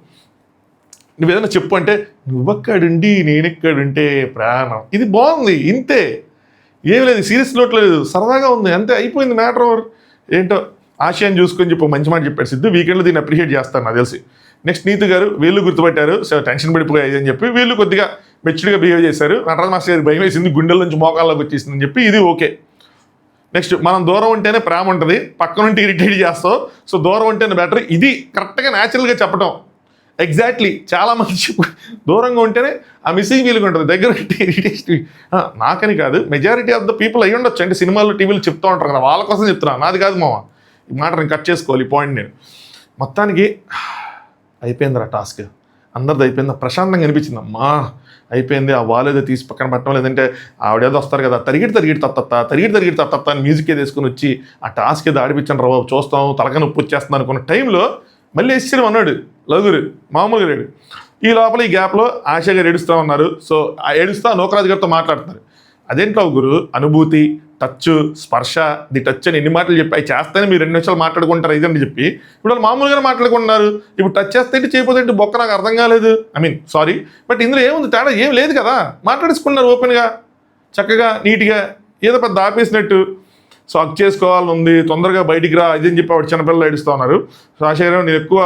నువ్వేదైనా చెప్పు అంటే నువ్వెక్కడుండి నేనెక్కడుంటే ప్రాణం, ఇది బాగుంది ఇంతే, ఏం లేదు, సీరియస్ నోట్ లేదు, సరదాగా ఉంది అంతే, అయిపోయింది మ్యాటర్ ఓవర్. ఏంటో ఆశయాన్ని చూసుకొని చెప్పి మంచి మాట చెప్పాడు సిద్ధు. వీకెండ్లో దీన్ని అప్రిషియేట్ చేస్తాను నాకు తెలిసి. నెక్స్ట్ నీతు గారు, వీళ్ళు గుర్తుపెట్టారు. సో టెన్షన్ పడిపోయాయి అని చెప్పి వీళ్ళు కొద్దిగా మెచ్యూర్గా బిహేవ్ చేశారు. నటరాజ్ మాస్టర్ గారికి భయం వేసింది, గుండెల నుంచి మోకాల్లోకి వచ్చేసిందని చెప్పి ఇది ఓకే. నెక్స్ట్ మనం దూరం ఉంటేనే ప్రేమ ఉంటుంది, పక్క నుండి ఇరిటేట్ చేస్తావు, సో దూరం ఉంటేనే బెటర్. ఇది కరెక్ట్గా న్యాచురల్గా చెప్పడం. ఎగ్జాక్ట్లీ చాలా మంది దూరంగా ఉంటేనే ఆ మిస్సింగ్ ఫీలింగ్ ఉంటుంది, దగ్గర ఇరిటేషన్. నాకని కాదు, మెజారిటీ ఆఫ్ ద పీపుల్ అయ్యి ఉండొచ్చు. అంటే సినిమాల్లో టీవీలు చెప్తూ ఉంటారు కదా, వాళ్ళ కోసం చెప్తున్నాను, నాది కాదు మామ. ఈ మాట నేను కట్ చేసుకోవాలి, ఈ పాయింట్ నేను. మొత్తానికి అయిపోయిందిరా టాస్క్, అందరిది అయిపోయింది, ప్రశాంతంగా అనిపించింది. అమ్మా అయిపోయింది, ఆ వాలేదో తీసి పక్కన పెట్టడం, లేదంటే ఆవిడేదో వస్తారు కదా తరిగిడి తత్తత్త అని మ్యూజిక్ ఏదో తీసుకుని వచ్చి ఆ టాస్క్ ఏదో ఆడిపించండి రా చూస్తాం, తలక నొప్పి వచ్చేస్తుంది అనుకున్న టైంలో మళ్ళీ వేసేయడం అన్నాడు లగురు, మామూలుగా లేడు. ఈ లోపల ఈ గ్యాప్లో ఆశా గారు ఏడుస్తూ ఉన్నారు. సో ఆ ఏడుస్తా నోకరాజు గారితో మాట్లాడుతున్నారు. అదేంట్లో గురు అనుభూతి, టచ్, స్పర్శ, ది టచ్ అని ఎన్ని మాటలు చెప్పి అవి చేస్తేనే మీరు 2 నిమిషాలు మాట్లాడుకుంటారు ఇదని చెప్పి ఇప్పుడు వాళ్ళు మామూలుగానే మాట్లాడుకుంటున్నారు. ఇప్పుడు టచ్ చేస్తే చేయకపోతే బొక్క నాకు అర్థం కాలేదు, సారీ, బట్ ఇందులో ఏముంది తేడా ఏం లేదు కదా, మాట్లాడేసుకున్నారు ఓపెన్గా చక్కగా నీట్గా, ఏదో పెద్ద ఆపేసినట్టు. సో హక్ చేసుకోవాలని ఉంది, తొందరగా బయటికి రా ఇది అని చెప్పి ఆవిడ చిన్నపిల్లలు ఏడుస్తూ ఉన్నారు. సో ఆశయం నేను ఎక్కువ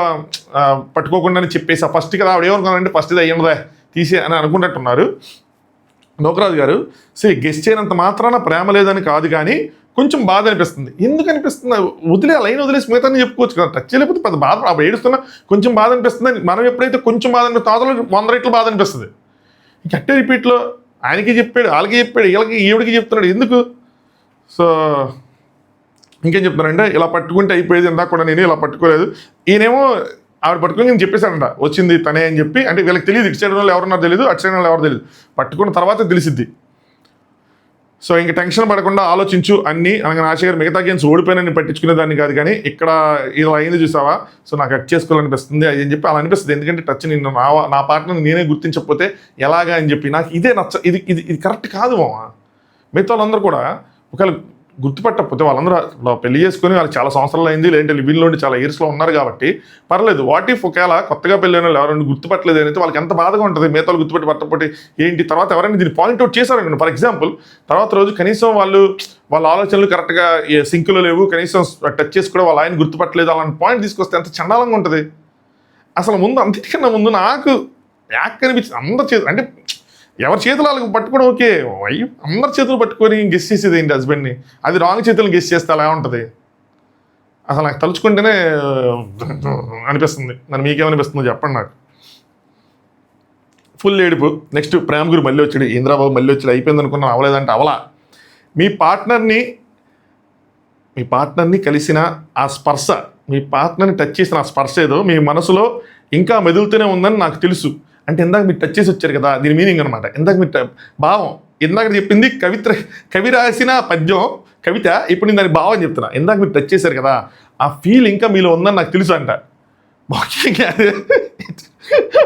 పట్టుకోకుండా చెప్పేసి ఫస్ట్ కదా ఆవిడ ఏమనుకున్నారంటే ఫస్ట్ ఇది అయ్యిందా తీసే అని అనుకున్నట్టున్నారు. నోకరాజు గారు గెస్ట్ చేయనంత మాత్రాన ప్రేమ లేదని కాదు, కానీ కొంచెం బాధ అనిపిస్తుంది. ఎందుకు అనిపిస్తుంది? వదిలే లైన్ వదిలేసి మిగతా చెప్పుకోవచ్చు కదా, టచ్ చేయలేకపోతే పెద్ద బాధ, అప్పుడు ఏడుస్తున్నా కొంచెం బాధ అనిపిస్తుంది. మనం ఎప్పుడైతే కొంచెం బాధ అనిపిస్తుంది అవతల 100 రెట్లు బాధ అనిపిస్తుంది. ఇంకట్టే రిపీట్లో ఆయనకి చెప్పాడు, వాళ్ళకి చెప్పాడు, వీళ్ళకి ఈవిడికి చెప్తున్నాడు ఎందుకు. సో ఇంకేం చెప్తున్నానంటే ఇలా పట్టుకుంటే అయిపోయేది, ఇందాక కూడా నేను ఇలా పట్టుకోలేదు, ఈయనేమో ఆవిడ పట్టుకుని నేను చెప్పేశాడంట వచ్చింది తనే అని చెప్పి. అంటే వీళ్ళకి తెలియదు, ఇటు సైడ్ వాళ్ళు ఎవరున్నారో తెలియదు, అటు సైడ్ వాళ్ళు ఎవరు తెలియదు, పట్టుకున్న తర్వాత తెలిసిద్ది. సో ఇంక టెన్షన్ పడకుండా ఆలోచించు అన్నీ అనగా ఆశ గారు మిగతా గేమ్స్ ఓడిపోయినని పట్టించుకునేదాన్ని కాదు, కానీ ఇక్కడ ఇలా అయింది చూసావా, సో నాకు కట్ చేసుకోవాలనిపిస్తుంది అది అని చెప్పి అలా అనిపిస్తుంది. ఎందుకంటే టచ్ నేను నా పార్ట్నర్ని నేనే గుర్తించకపోతే ఎలాగా అని చెప్పి నాకు ఇదే నచ్చ, ఇది కరెక్ట్ కాదు మామ. మిగతా వాళ్ళందరూ కూడా ఒకవేళ గుర్తుపట్టకపోతే వాళ్ళందరూ పెళ్లి చేసుకుని వాళ్ళకి చాలా సంవత్సరాలు అయింది, లేదంటే లివింగ్లో చాలా ఇయర్స్లో ఉన్నారు కాబట్టి పర్లేదు. వాట్ ఇఫ్ ఒకవేళ కొత్తగా పెళ్ళైన వాళ్ళు ఎవరైనా గుర్తుపట్టలేదు అయితే వాళ్ళకి ఎంత బాధగా ఉంటుంది. మిగతా గుర్తుపెట్టి పట్టకపోతే ఏంటి, తర్వాత ఎవరైనా దీన్ని పాయింట్అవుట్ చేశారనుకోండి ఫర్ ఎగ్జాంపుల్, తర్వాత రోజు కనీసం వాళ్ళ ఆలోచనలు కరెక్ట్గా సింక్లో లేవు, కనీసం టచ్ చేసి కూడా వాళ్ళ ఆయన గుర్తుపట్టలేదు అలాంటి పాయింట్ తీసుకొస్తే ఎంత చండాలంగా ఉంటుంది. అసలు ముందు అంతటికన్నా ముందు నాకు యాక్ అనిపించింది. అందరి చేతులు అంటే ఎవరి చేతులు వాళ్ళకి పట్టుకోవడం ఓకే, అందరి చేతులు పట్టుకొని గెస్ చేసేది ఏంటి హస్బెండ్ని, అది రాంగ్ చేతులను గెస్ చేస్తే అలా ఉంటుంది. అసలు నాకు తలుచుకుంటేనే అనిపిస్తుంది. నన్ను మీకేమనిపిస్తుందో చెప్పండి నాకు. ఫుల్ ఏడుపు. నెక్స్ట్ ప్రేమ గురు మళ్ళీ వచ్చాడు, ఇంద్రాబాబు మళ్ళీ వచ్చాడు, అయిపోయింది అనుకున్నాను, అవలేదంటే అవలా. మీ పార్ట్నర్ని కలిసిన ఆ స్పర్శ, మీ పార్ట్నర్ని టచ్ చేసిన ఆ స్పర్శ ఏదో మీ మనసులో ఇంకా మెదులుతూనే ఉందని నాకు తెలుసు. అంటే ఇందాక మీరు టచ్ చేసి వచ్చారు కదా, దీని మీనింగ్ అనమాట. ఇందాక మీరు భావం, ఇందాక చెప్పింది కవి రాసిన పద్యం కవిత, ఇప్పుడు నేను దాని భావం చెప్తున్నా. ఇందాక మీరు టచ్ చేశారు కదా, ఆ ఫీల్ ఇంకా మీలో ఉందని నాకు తెలుసు అంట. ముఖ్యంగా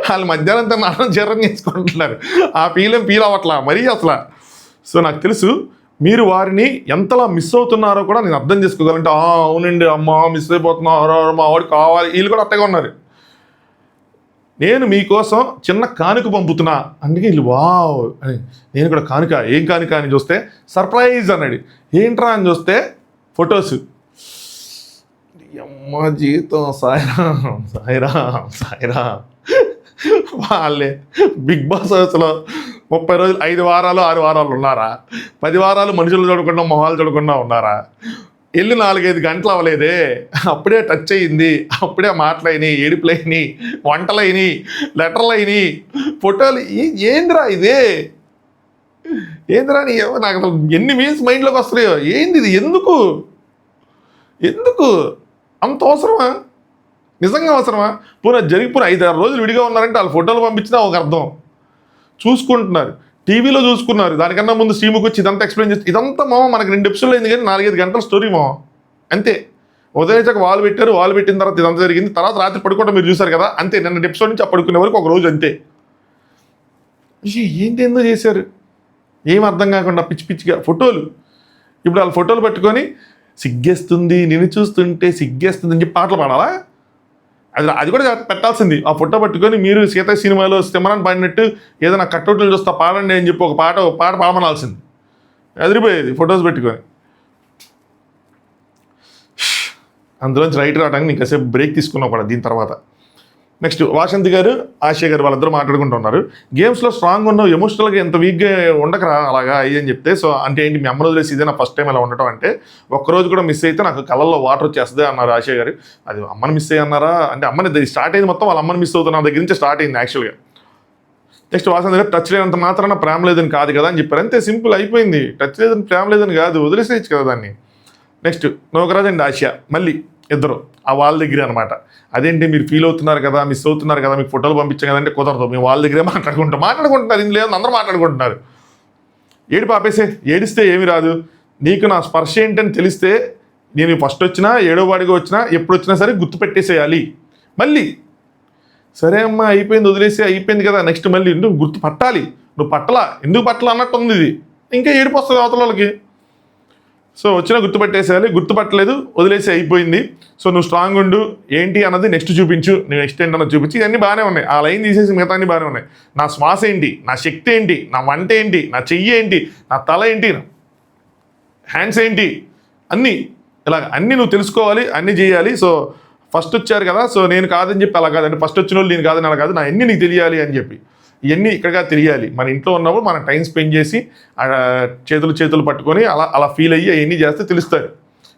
వాళ్ళు మధ్యాహ్నం అన్నం జీర్ణం చేసుకుంటున్నారు, ఆ ఫీల్ అవ్వట్లా మరీ అసలు. సో నాకు తెలుసు మీరు వారిని ఎంతలా మిస్ అవుతున్నారో కూడా నేను అర్థం చేసుకోగలంటే, అవునండి అమ్మ మిస్ అయిపోతున్నారు, మా వాడు కావాలి, వీళ్ళు కూడా అట్టగా ఉన్నారు. నేను మీకోసం చిన్న కానుక పంపుతున్నా, అందుకే వీళ్ళు వావ్ అని. నేను కూడా కానుక, ఏం కానుక అని చూస్తే సర్ప్రైజ్ అన్నాడు. ఏంట్రా అని చూస్తే ఫొటోస్. అమ్మ జీవితం సాయిరా వాళ్ళే బిగ్ బాస్ హౌస్లో 30 రోజులు 5 వారాలు 6 వారాలు ఉన్నారా, 10 వారాలు మనుషులు చూడకుండా మొహాలు చూడకుండా ఉన్నారా, వెళ్ళి 4-5 గంటలు అవ్వలేదే, అప్పుడే టచ్ అయ్యింది, అప్పుడే మాటలైనాయి, ఏడుపులైనాయి, వంటలైనాయి, లెటర్లైనాయి, ఫోటోలు. ఏందిరా ఇదే, ఏందిరా నీ, నాకు అసలు ఎన్ని మీన్స్ మైండ్లోకి వస్తున్నాయో. ఏంది ఇది, ఎందుకు అంత అవసరమా, నిజంగా అవసరమా? జరిగిపోయిన 5-6 రోజులు విడిగా ఉన్నారంటే వాళ్ళ ఫోటోలు పంపించినా ఒక అర్థం. చూసుకుంటున్నారు, టీవీలో చూసుకున్నారు, దానికన్నా ముందు స్ట్రీమ్కి వచ్చి ఇదంతా ఎక్స్ప్లెయిన్ చేస్తే ఇదంతా మనకి 2 ఎపిసోడ్లు అయింది, కానీ 4-5 గంటల స్టోరీ అంతే. ఉదయించాక వాళ్ళు పెట్టిన తర్వాత ఇదంతా జరిగింది, తర్వాత రాత్రి పడుకోవడం మీరు చూసారు కదా, అంతే. నిన్న ఎపిసోడ్ నుంచి పడుకునే వరకు ఒక రోజు అంతే. ఏంటో చేశారు, ఏం అర్థం కాకుండా పిచ్చిగా ఫోటోలు. ఇప్పుడు వాళ్ళ ఫోటోలు పట్టుకొని సిగ్గేస్తుంది, నేను చూస్తుంటే సిగ్గేస్తుంది అని చెప్పి పాటలు పాడాలా? అది కూడా పెట్టాల్సింది. ఆ ఫోటో పట్టుకొని మీరు సీత సినిమాలో సిమరన్ పాడినట్టు ఏదైనా కట్అవుట్లు చూస్తా పాడండి అని చెప్పి ఒక పాట పాడమనాల్సింది. అదిరిపోయేది ఫొటోస్ పెట్టుకొని. అందులోంచి రైట్ రావడానికి నేను కాసేపు బ్రేక్ తీసుకున్నాం కూడా దీని తర్వాత. నెక్స్ట్ వాసంతి గారు, ఆశయ గారు వాళ్ళిద్దరూ మాట్లాడుకుంటున్నారు. గేమ్స్లో స్ట్రాంగ్ ఉన్నావు, ఎమోషనల్గా ఎంత వీక్గా ఉండకరా అలాగా అయ్యి అని చెప్తే, సో అంటే ఏంటి మీ అమ్మను వదిలేసి ఇదే నా ఫస్ట్ టైం ఇలా ఉండటం అంటే, ఒక్కరోజు కూడా మిస్ అయితే నాకు కళ్ళల్లో వాటర్ వచ్చేస్తుంది అన్నారు ఆశయ గారు. అది అమ్మని మిస్ అయ్యన్నారా అంటే, అమ్మని స్టార్ట్ అయింది మొత్తం వాళ్ళ అమ్మని మిస్ అవుతున్న దగ్గర నుంచి స్టార్ట్ అయింది యాక్చువల్గా. నెక్స్ట్ వాసంతి గారు, టచ్ లేనంత మాత్రాన ప్రేమ లేదని కాదు కదా అని చెప్పారు. అంతే, సింపుల్ అయిపోయింది. టచ్ లేదని ప్రేమ లేదని కాదు, వదిలేసేయచ్చు కదా దాన్ని. నెక్స్ట్ నోకరాజ్ అండ్ ఆశయ మళ్ళీ ఇద్దరు ఆ వాళ్ళ దగ్గరే అనమాట. అదేంటి మీరు ఫీల్ అవుతున్నారు కదా, మిస్ అవుతున్నారు కదా, మీకు ఫోటోలు పంపించాం కదంటే కుదరదు, మేము వాళ్ళ దగ్గరే మాట్లాడుకుంటున్నారు. ఇది లేదు, అందరూ మాట్లాడుకుంటున్నారు. ఏడు పాపేసే, ఏడిస్తే ఏమి రాదు. నీకు నా స్పర్శ ఏంటని తెలిస్తే నేను ఫస్ట్ వచ్చినా 7వ వాడిగా వచ్చినా ఎప్పుడు వచ్చినా సరే గుర్తు పెట్టేసేయాలి. మళ్ళీ సరే అమ్మా అయిపోయింది, వదిలేసి అయిపోయింది కదా, నెక్స్ట్ మళ్ళీ నువ్వు గుర్తు పట్టాలి. నువ్వు పట్టలా, ఎందుకు పట్టలా అన్నట్టు ఉంది ఇది. ఇంకా ఏడుపు వస్తుంది అవతల వాళ్ళకి. సో వచ్చినా గుర్తుపట్టేసేయాలి, గుర్తుపట్టలేదు వదిలేసి అయిపోయింది. సో నువ్వు స్ట్రాంగ్ ఉండు, ఏంటి అన్నది నెక్స్ట్ చూపించు, నువ్వు నెక్స్ట్ ఏంటన్నది చూపించి. ఇవన్నీ బాగానే ఉన్నాయి, ఆ లైన్ తీసేసి మిగతా అన్నీ బాగానే ఉన్నాయి. నా శ్వాస ఏంటి, నా శక్తి ఏంటి, నా వంట ఏంటి, నా చెయ్యి ఏంటి, నా తల ఏంటి, హ్యాండ్స్ ఏంటి, అన్నీ ఇలాగ అన్నీ నువ్వు తెలుసుకోవాలి, అన్నీ చేయాలి. సో ఫస్ట్ వచ్చారు కదా, సో నేను కాదని చెప్పి అలా కాదండి, ఫస్ట్ వచ్చిన వాళ్ళు నేను కాదని అలా కాదు, నా అన్నీ నీకు తెలియాలి అని చెప్పి. ఇవన్నీ ఇక్కడగా తెలియాలి. మన ఇంట్లో ఉన్నప్పుడు మనం టైం స్పెండ్ చేసి చేతులు పట్టుకొని అలా ఫీల్ అయ్యి అవన్నీ చేస్తే తెలుస్తారు.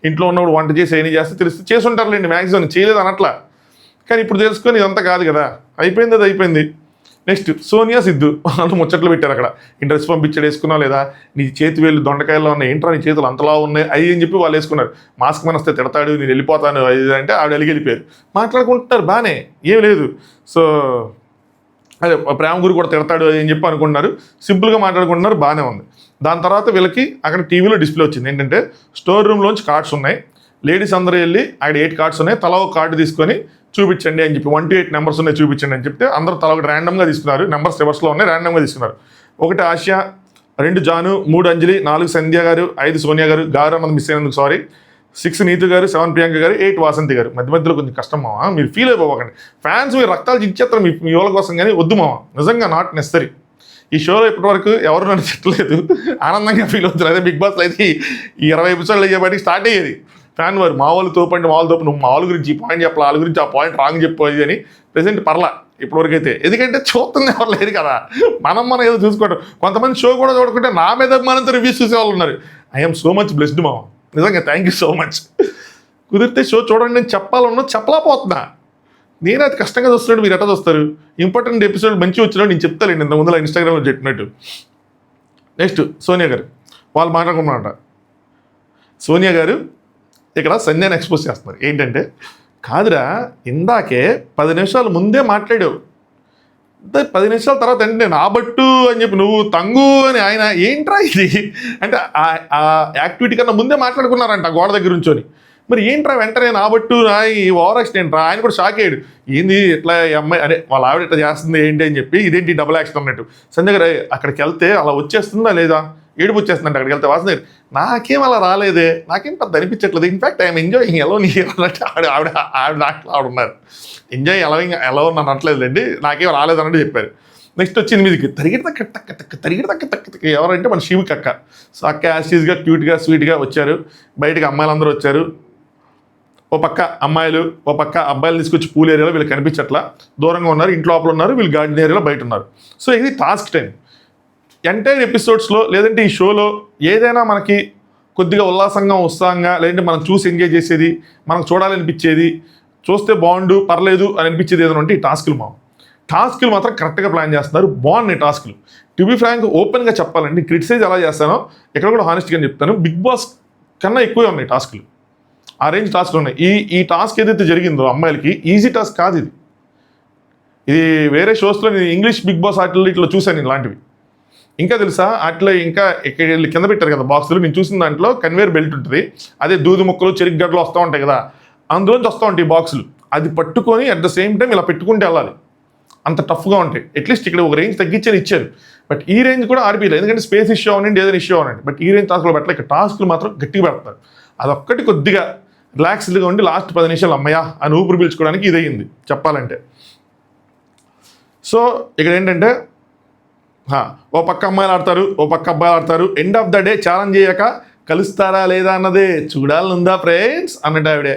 ఇంట్లో ఉన్నప్పుడు వంట చేసి అవన్నీ చేస్తే చేసి ఉంటారులేండి, మ్యాక్సిమం చేయలేదు అనట్లా. కానీ ఇప్పుడు తెలుసుకొని ఇదంతా కాదు కదా, అయిపోయింది, అది అయిపోయింది. నెక్స్ట్ సోనియా సిద్ధు వాళ్ళు ముచ్చట్లు పెట్టారు అక్కడ. ఈ డ్రెస్ పంపించాడు, వేసుకున్నావు లేదా, నీ చేతి వేళ్ళు దొండకాయల్లో ఉన్నాయి, ఏంట్రా నీ చేతులు అంతలా ఉన్నాయి అవి అని చెప్పి వాళ్ళు వేసుకున్నారు. మాస్క్ మన వస్తే తిడతాడు, నేను వెళ్ళిపోతాను అది అంటే ఆవిడ వెళ్ళిపోయారు. మాట్లాడుకుంటున్నారు బాగానే, ఏం లేదు. సో అదే ప్రేమ గురి కూడా తిడతాడు అని చెప్పి అనుకుంటున్నారు, సింపుల్గా మాట్లాడుకుంటున్నారు, బాగానే ఉంది. దాని తర్వాత వీళ్ళకి అక్కడ టీవీలో డిస్ప్లే వచ్చింది ఏంటంటే, స్టోర్ రూమ్లోంచి కార్డ్స్ ఉన్నాయి, లేడీస్ అందరూ వెళ్ళి అక్కడ 8 కార్డ్స్ ఉన్నాయి, తలా ఒక కార్డు తీసుకొని చూపించండి అని చెప్పి 1 to 8 నెంబర్స్ ఉన్నాయి చూపించండి అని చెప్తే అందరూ తల ఒకటి ర్యాండమ్గా తీసుకున్నారు. నెంబర్స్ రివర్స్లో ఉన్నాయి, ర్యాండమ్గా తీసుకున్నారు. ఒకటి ఆసియా, 2 జాను, 3 అంజలి, 4 సంధ్య గారు, 5 సోనియా గారు, గారు అన్నది మిస్ అయినందుకు సారీ, 6 నీతు గారు, 7 ప్రియాంక గారు, 8 వాసంతి గారు. మధ్య మధ్యలో కొంచెం కష్టం మావా, మీరు ఫీల్ అయిపోకండి. ఫ్యాన్స్ మీరు రక్తాలు చించేస్తారు మీ వాళ్ళ కోసం, కానీ వద్దు మావా, నిజంగా నాట్ నెసరీ. ఈ షోలో ఇప్పటివరకు ఎవరు నన్ను తిట్టలేదు, ఆనందంగా ఫీల్ అవుతారు. అదే బిగ్ బాస్లో అయితే ఈ 20 ఎపిసోడ్లు అయ్యేపాటికి స్టార్ట్ అయ్యేది. ఫ్యాన్ వారు మా వాళ్ళు తోపండి, మా వాళ్ళు తోపు, నువ్వు మా వాళ్ళ గురించి ఈ పాయింట్ చెప్పాలి, వాళ్ళ గురించి ఆ పాయింట్ రాంగ్ చెప్పేది అని. ప్రెసెంట్ పర్లా ఇప్పటివరకు అయితే, ఎందుకంటే చూస్తుంది ఎవరు లేరు కదా, మనం ఏదో చూసుకోవడం. కొంతమంది షో కూడా చూడకుంటే నా మీద అభిమానంతో రివ్యూస్ చూసే వాళ్ళు ఉన్నారు. ఐఎమ్ సో మచ్ బ్లెస్డ్ మామ, నిజంగా థ్యాంక్ యూ సో మచ్. కుదిరితే షో చూడండి నేను చెప్పాలన్నా చెప్పలేకపోతున్నా. నేను అది కష్టంగా చూస్తున్నాడు, మీరు ఎట్లా చూస్తారు? ఇంపార్టెంట్ ఎపిసోడ్ మంచిగా వచ్చినాడు నేను చెప్తాను ఇంత ముందు ఇన్స్టాగ్రామ్లో చెప్పినట్టు. నెక్స్ట్ సోనియా గారు, వాళ్ళు మాట్లాడుకున్నారంట. సోనియా గారు ఇక్కడ సంధ్యాన్ని ఎక్స్పోజ్ చేస్తున్నారు. ఏంటంటే, కాదురా ఇందాకే 10 నిమిషాల ముందే మాట్లాడావు, 10 నిమిషాల తర్వాత అంటే నేను ఆబట్టు అని చెప్పి నువ్వు తంగు అని ఆయన ఏంట్రా ఇది అంటే ఆ యాక్టివిటీ కన్నా ముందే మాట్లాడుకున్నారంట గోడ దగ్గర నుంచొని. మరి ఏంట్రా వెంటనే నాబట్టు నా ఈ ఓవర్ యాక్షన్ ఏంట్రా? ఆయన కూడా షాక్ అయ్యాడు, ఏంది ఇట్లా ఈ అమ్మాయి అరే వాళ్ళ ఆవిడ ఇట్లా చేస్తుంది ఏంటి అని చెప్పి, ఇదేంటి డబుల్ యాక్షన్ అన్నట్టు. సంజయ్ గారు అక్కడికి వెళ్తే అలా వచ్చేస్తుందా లేదా, ఏడుపు వచ్చేస్తుందంటే అక్కడికి వెళ్తే వాసన నాకేం అలా రాలేదే, నాకేం పెద్ద అనిపించట్లేదు, ఇన్ఫాక్ట్ ఐఎమ్ ఎంజాయింగ్ ఎలా నీ అన్నట్టు ఆవిడ ఉన్నారు. ఎంజాయ్ ఎలా నన్ను అనట్లేదులేండి, నాకేం రాలేదన్నట్టు చెప్పారు. నెక్స్ట్ వచ్చింది మీదికి తరిగిడి తక్క ఎవరంటే మన శివుకి అక్క. సో అక్క యాస్టీస్గా క్యూట్గా స్వీట్గా వచ్చారు. బయటకు అమ్మాయిలందరూ వచ్చారు. ఓ పక్క అమ్మాయిలు, ఓ పక్క అబ్బాయిలు తీసుకొచ్చి పూల్ ఏరియాలో వీళ్ళు కనిపించట్లా, దూరంగా ఉన్నారు, ఇంట్లో లోపల ఉన్నారు, వీళ్ళు గార్డెన్ ఏరియాలో బయట ఉన్నారు. సో ఇది టాస్క్ టైం. ఎంటైర్ ఎపిసోడ్స్లో లేదంటే ఈ షోలో ఏదైనా మనకి కొద్దిగా ఉత్సాహంగా లేదంటే మనం చూసి ఎంజాయ్ చేసేది, మనకు చూడాలనిపించేది, చూస్తే బాగుండు పర్లేదు అని అనిపించేది ఏదైనా ఉంటే ఈ టాస్కులు మాత్రం కరెక్ట్గా ప్లాన్ చేస్తున్నారు. బాగున్నాయి టాస్కులు. టు బి ఫ్రాంక్ ఓపెన్గా చెప్పాలండి, క్రిటిసైజ్ ఎలా చేస్తానో ఇక్కడ కూడా హానెస్ట్గా చెప్తాను, బిగ్ బాస్ కన్నా ఎక్కువే ఉన్నాయి టాస్కులు. ఆ రేంజ్ టాస్క్లు ఉన్నాయి. ఈ టాస్క్ ఏదైతే జరిగిందో అమ్మాయిలకి ఈజీ టాస్క్ కాదు ఇది. వేరే షోస్లో నేను ఇంగ్లీష్ బిగ్ బాస్ ఇట్లా చూశాను ఇలాంటివి. ఇంకా తెలుసా అట్లా ఇంకా ఇక్కడ కింద పెట్టారు కదా బాక్సులు, నేను చూసిన దాంట్లో కన్వేర్ బెల్ట్ ఉంటుంది, అదే దూది ముక్కలు చెరుకు గడ్డలు వస్తూ ఉంటాయి కదా, అందులోంచి వస్తూ ఉంటాయి బాక్సులు. అది పట్టుకొని అట్ ద సేమ్ టైం ఇలా పెట్టుకుంటే వెళ్ళాలి, అంత టఫ్గా ఉంటాయి. అట్లీస్ట్ ఇక్కడ ఒక రేంజ్ తగ్గించని ఇచ్చారు, బట్ ఈ రేంజ్ కూడా ఆడిపోయలేదు, ఎందుకంటే స్పేస్ ఇష్యూ అవ్వండి ఏదైనా ఇష్యూ అవ్వండి. బట్ ఈ రేంజ్ టాస్క్లో పెట్టలే, ఇక్కడ టాస్క్లు మాత్రం గట్టిగా పెడతారు. అదొక్కటి కొద్దిగా రిలాక్స్డ్గా ఉండి లాస్ట్ 10 నిమిషాలు అమ్మయ్యా అని ఊపిరి పీల్చుకోవడానికి ఇదయింది చెప్పాలంటే. సో ఇక్కడ ఏంటంటే ఓ పక్క అమ్మాయిలు ఆడతారు, ఓ పక్క అబ్బాయిలు ఆడతారు. End of the day challenge చేయక కలుస్తారా లేదా అన్నదే చూడాలనుందా ఫ్రెండ్స్ అన్నట్టు ఆవిడే.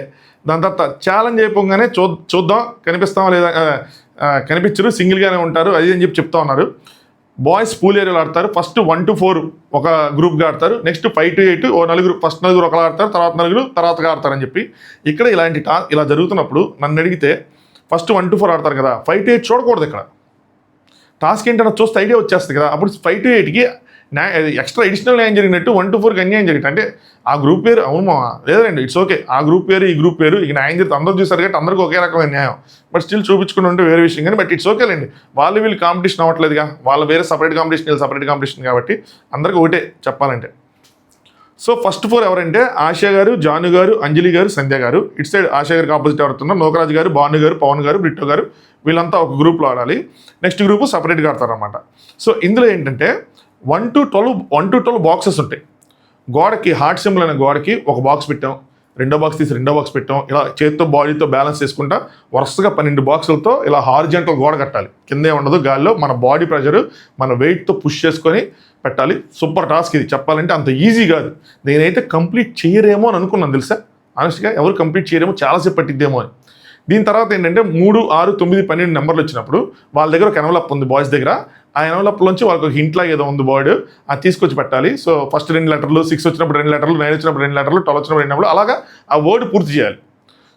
దాని తర్వాత ఛాలెంజ్ అయిపోగానే చూద్దాం కనిపిస్తామా లేదా, కనిపించరు, సింగిల్గానే ఉంటారు అది అని చెప్తా ఉన్నారు. బాయ్స్ పూల్ ఏరియాలో ఆడతారు. ఫస్ట్ 1 to 4 ఒక గ్రూప్గా ఆడతారు. నెక్స్ట్ 5 to 8 ఓ నలుగురు, ఫస్ట్ నలుగురు ఒకలా ఆడతారు, తర్వాత నలుగురు తర్వాతగా ఆడతారని చెప్పి ఇక్కడ ఇలాంటి ఇలా జరుగుతున్నప్పుడు నన్ను అడిగితే ఫస్ట్ 1 to 4 ఆడతారు కదా, 5 to 8 చూడకూడదు. ఇక్కడ టాస్క్ ఏంటన్నా చూస్తే ఐడియా వచ్చేస్తుంది కదా. అప్పుడు 5 to 8కి ఎక్స్ట్రా ఎడిషనల్ న్యాయం జరిగినట్టు 1 to 4కి అన్యాయం జరిగినట్టు. అంటే ఆ గ్రూప్ పేరు అవును లేదండి, ఇట్స్ ఓకే, ఆ గ్రూప్ పేరు ఈ గ్రూప్ పేరు ఇక న్యాయం జరిగితే అందరూ చూసారు కాబట్టి అందరికీ ఒకే రకమైన న్యాయం, బట్ స్టిల్ చూపించుకుని ఉంటే వేరే విషయం. కానీ బట్ ఇట్స్ ఓకేలేండి, వీళ్ళు కాంపిటీషన్ అవ్వట్లేదుగా, వాళ్ళు వేరే సపరేట్ కాంపిటీషన్ వీళ్ళు సపరేట్ కాంపిటీషన్ కాబట్టి అందరికీ ఒకటే చెప్పాలంటే. సో ఫస్ట్ 4 ఎవరంటే ఆశా గారు, జాను గారు, అంజలి గారు, సంధ్య గారు. ఇటు సైడ్ ఆశా గారికి ఆపోజిట్ ఎవరుతున్నారు నోకరాజు గారు, భాను గారు, పవన్ గారు, బ్రిట్టో గారు, వీళ్ళంతా ఒక గ్రూప్లో ఆడాలి. నెక్స్ట్ గ్రూపు సపరేట్గా ఆడతారనమాట. సో ఇందులో ఏంటంటే 1 to 12 బాక్సెస్ ఉంటాయి. గోడకి హార్ట్ సింబల్ అనే గోడకి ఒక బాక్స్ పెట్టాం, రెండో బాక్స్ తీసి రెండో బాక్స్ పెట్టాం. ఇలా చేతితో బాడీతో బ్యాలెన్స్ చేసుకుంటా వరుసగా 12 బాక్సులతో ఇలా హారిజంటల్ గోడ కట్టాలి. కిందే ఉండదు, గాల్లో మన బాడీ ప్రెషర్ మన వెయిట్తో పుష్ చేసుకొని పెట్టాలి. సూపర్ టాస్క్ ఇది చెప్పాలంటే, అంత ఈజీ కాదు. నేనైతే కంప్లీట్ చేయరేమో అని అనుకున్నాను తెలుసా, ఆనెస్ట్గా ఎవరు కంప్లీట్ చేయరేమో, చాలాసేపు పట్టిద్దేమో అని. దీని తర్వాత ఏంటంటే 3, 6, 9, 12 నెంబర్లు వచ్చినప్పుడు వాళ్ళ దగ్గర ఒక ఎన్వలప్ ఉంది బాయ్స్ దగ్గర. ఆ ఎన్వలప్లోంచి వాళ్ళకి ఒక హింట్ లాగా ఏదో ఉంది వర్డ్, అది తీసుకొచ్చి పెట్టాలి. సో ఫస్ట్ 2 లెటర్లు, 6 వచ్చినప్పుడు 2 లెటర్లు, 9 వచ్చినప్పుడు 2 లెటర్లు, 12 వచ్చినప్పుడు 2 నెంబర్లు, అలాగా ఆ వర్డ్ పూర్తి చేయాలి.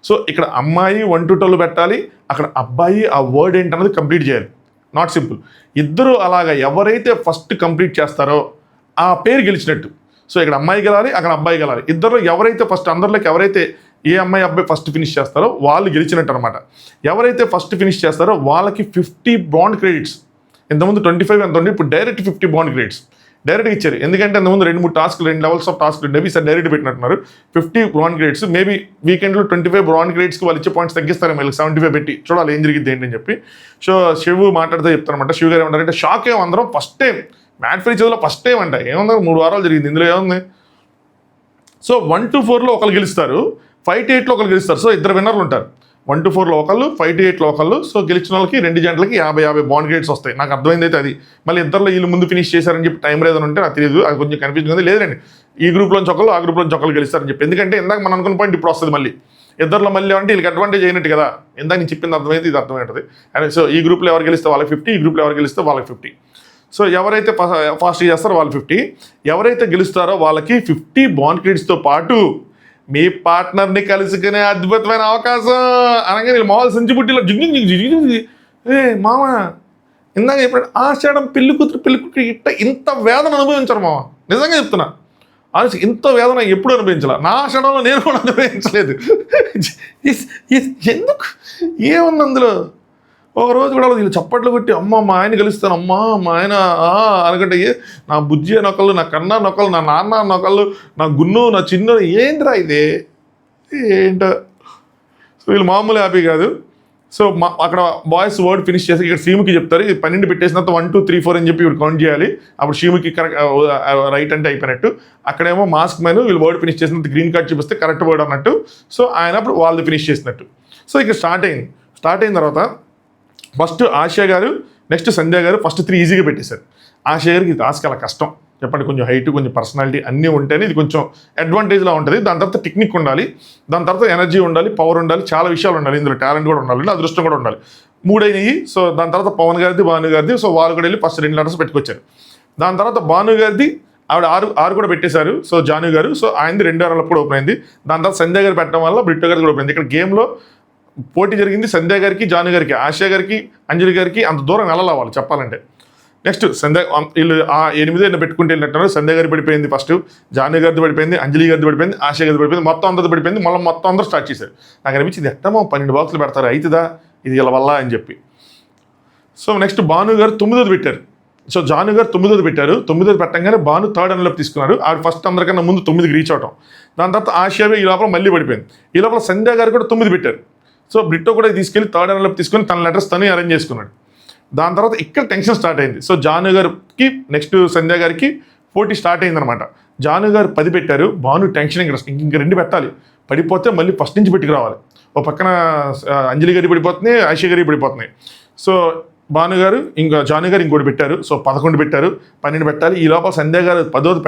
సో ఇక్కడ అమ్మాయి 1 to 12 పెట్టాలి, అక్కడ అబ్బాయి ఆ వర్డ్ ఏంటన్నది కంప్లీట్ చేయాలి. Not simple. ఇద్దరు అలాగా ఎవరైతే ఫస్ట్ కంప్లీట్ చేస్తారో ఆ పేరు గెలిచినట్టు. సో ఇక్కడ అమ్మాయి గెలాలి, అక్కడ అబ్బాయి గెలాలి. ఇద్దరు ఎవరైతే ఫస్ట్, అందరిలోకి ఎవరైతే ఏ అమ్మాయి అబ్బాయి ఫస్ట్ ఫినిష్ చేస్తారో వాళ్ళు గెలిచినట్టు అనమాట. ఎవరైతే ఫస్ట్ ఫినిష్ చేస్తారో వాళ్ళకి 50 బాండ్ క్రెడిట్స్. ఇంతకుముందు 25 ఎంత ఉండి ఇప్పుడు డైరెక్ట్ 50 బాండ్ క్రెడిట్స్ డైరెక్ట్గా ఇచ్చారు. ఎందుకంటే అంతకుముందు 2-3 టాస్క్లు, 2 లెవెల్స్ ఆఫ్ టాస్క్లు ఉండేవి, ఈసారి డైరెక్ట్ పెట్టినట్టున్నారు. 50 బాండ్ క్రెడిట్స్. మేబీ వీకెండ్లో 25 బాండ్ క్రెడిట్స్కి వాళ్ళు ఇచ్చే పాయింట్స్ తగ్గిస్తారు, మళ్ళీ 75 పెట్టి చూడాలి ఏం జరిగింది ఏంటి అని చెప్పి. సో శివు మాట్లాడితే చెప్తారనమాట. శివు గారు ఏమంటారంటే షాక్ అందరం ఫస్ట్ టైం మ్యాట్ ఫ్రీ చదువులో ఫస్ట్ టైం అంట, ఏముంది 3 వారాలు జరిగింది, ఇందులో ఏముంది. సో 1 to 4లో ఒకరు గెలుస్తారు, 5 to 8లో ఒకరు గెలుస్తారు. సో ఇద్దరు విన్నర్లు ఉంటారు, 1 to 4లో ఒకళ్ళు, 5 to 8లో ఒకళ్ళు. సో గెలిచిన వాళ్ళకి 2 జంటలకి 50 బాండ్ గ్రేడ్స్ వస్తాయి. నాకు అర్థమైంది అయితే అది. మళ్ళీ ఇద్దరులో వీళ్ళు ముందు ఫినిష్ చేశారని చెప్పి టైం లేదని ఉంటే నాకు తెలియదు, అది కొంచెం కన్ఫ్యూజన్ ఉంది. లేదండి, ఈ గ్రూప్లోంచి ఒకళ్ళు, ఆ గ్రూప్లోంచి ఒకళ్ళు గెలుస్తారని చెప్పి. ఎందుకంటే ఇందాక మనం అనుకున్న పాయింట్ ఇప్పుడు వస్తుంది మళ్ళీ. ఇద్దరులో మళ్ళీ అంటే వీళ్ళకి అడ్వాంటేజ్ అయినట్టు కదా, ఇందాక నేను చెప్పింది అర్థమైంది, ఇది అర్థమవుతుంది. అండ్ సో ఈ గ్రూప్లో ఎవరు గెలిస్తే వాళ్ళకి 50, ఈ గ్రూప్లో ఎవరు గెలిస్తే వాళ్ళకి 50. సో ఎవరైతే ఫాస్ట్ చేస్తారో వాళ్ళు 50, ఎవరైతే గెలుస్తారో వాళ్ళకి 50 బాండ్ క్రెడిట్స్తో పాటు మీ పార్ట్నర్ని కలుసుకునే అద్భుతమైన అవకాశం. అనగా నేను మామూలు సంచి బుట్టిలో జిగ్గి ఏ మామ ఇందాక చెప్పాడు ఆషాఢం పెళ్లి కూతురు ఇంత వేదన అనుభవించరు మామ, నిజంగా చెప్తున్నా. ఆలోచి ఇంత వేదన ఎప్పుడు అనుభవించాల, నా ఆషాఢంలో నేను కూడా అనుభవించలేదు. ఎందుకు ఏముంది అందులో. ఒక రోజు కూడా వీళ్ళు చప్పట్లు కొట్టి అమ్మ మా ఆయన కలుస్తాను, అమ్మ మా ఆయన అనుకుంటే నా బుజ్జి నొక్కలు, నా కన్నా నొక్కలు, నా నాన్న నొక్కలు, నా గున్ను, నా చిన్ను, ఏంటిరా ఇదే ఏంటో. సో వీళ్ళు మామూలు హ్యాపీ కాదు. సో అక్కడ బాయ్స్ వర్డ్ ఫినిష్ చేసి ఇక్కడ షీముకి చెప్తారు, ఇది 12 పెట్టేసిన తర్వాత 1 2 3 4 అని చెప్పి ఇప్పుడు కౌంట్ చేయాలి. అప్పుడు షీముకి కరెక్ట్ రైట్ అంటే అయిపోయినట్టు. అక్కడేమో మాస్క్ మ్యాన్ వీళ్ళు వర్డ్ ఫినిష్ చేసినట్టు గ్రీన్ కార్డ్ చూపిస్తే కరెక్ట్ వర్డ్ అన్నట్టు. సో ఆయన అప్పుడు వాళ్ళది ఫినిష్ చేసినట్టు. సో ఇక్కడ స్టార్ట్ అయిన తర్వాత ఫస్ట్ ఆసియా గారు, నెక్స్ట్ సంధ్య గారు ఫస్ట్ 3 ఈజీగా పెట్టేశారు. ఆసియా గారికి టాస్క్ అలా కష్టం చెప్పండి, కొంచెం హైట్, కొంచెం పర్సనాలిటీ అన్నీ ఉంటేనే ఇది కొంచెం అడ్వాంటేజ్లా ఉంటుంది. దాని తర్వాత టెక్నిక్ ఉండాలి, దాని తర్వాత ఎనర్జీ ఉండాలి, పవర్ ఉండాలి, చాలా విషయాలు ఉండాలి. ఇందులో టాలెంట్ కూడా ఉండాలి, అదృష్టం కూడా ఉండాలి. 3 అయినాయి. సో దాని తర్వాత పవన్ గారిది, భాను గారిది. సో వాళ్ళు కూడా వెళ్ళి ఫస్ట్ 2 లెటర్స్ పెట్టుకొచ్చారు. దాని తర్వాత భాను గారిది ఆవిడ 6 కూడా పెట్టేశారు. సో జాను గారు, సో ఆయనది 2 వారాలకు కూడా ఓపెన్ అయింది. దాని తర్వాత సంధ్య గారు పెట్టడం వల్ల బ్రిట్టో గారికి కూడా ఓపెన్ అయింది. ఇక్కడ గేమ్లో పోటీ జరిగింది సంధ్య గారికి, జాను గారికి, ఆసియా గారికి, అంజలి గారికి అంత దూరం వెళ్ళాలి చెప్పాలంటే. నెక్స్ట్ సంధ్య వీళ్ళు 8 పెట్టుకుంటే వెళ్ళినట్టున్నారు. సంధ్య గారి పడిపోయింది ఫస్ట్, జాను గారిది పడిపోయింది, అంజలి గారిది పడిపోయింది, ఆసియా గారిది పడిపోయింది, మొత్తం అందరిది పడిపోయింది. మళ్ళీ మొత్తం అందరూ స్టార్ట్ చేశారు. నాకు అనిపించింది ఎట్టమో 12 బాక్సులు పెడతారు, అవుతుందా ఇది ఇలా వల్ల అని చెప్పి. సో నెక్స్ట్ భాను గారు 9ది పెట్టారు. సో జాను గారు 9ది పెట్టారు. 9ది పెట్టంగానే భాను 3rd ఎన్వలప్ తీసుకున్నారు. ఆవిడ ఫస్ట్ అందరికన్నా ముందు 9కి రీచ్ అవటం. దాని తర్వాత ఆసియా ఈ లోపల మళ్ళీ పడిపోయింది. ఈ లోపల సంధ్య గారు కూడా 9 పెట్టారు. సో బ్రిట్టో కూడా తీసుకెళ్ళి 3rd ఎన్వలప్ తీసుకొని తన లెటర్స్ తనే అరేంజ్ చేసుకున్నాడు. దాని తర్వాత ఇక్కడ టెన్షన్ స్టార్ట్ అయింది. సో జాను గారికి నెక్స్ట్ సంధ్య గారికి పోటీ స్టార్ట్ అయిందనమాట. జాను గారు 10 పెట్టారు, భాను టెన్షన్ ఇంక 2 పెట్టాలి, పడిపోతే మళ్ళీ ఫస్ట్ నుంచి పెట్టుకురావాలి. ఓ పక్కన అంజలి గారి పడిపోతున్నాయి, ఆసియా గారి పడిపోతున్నాయి. సో భాను గారు ఇంకా జాను గారు ఇంకోటి పెట్టారు. సో 11 పెట్టారు, 12 పెట్టాలి. ఈ లోపల సంధ్య గారు 10ది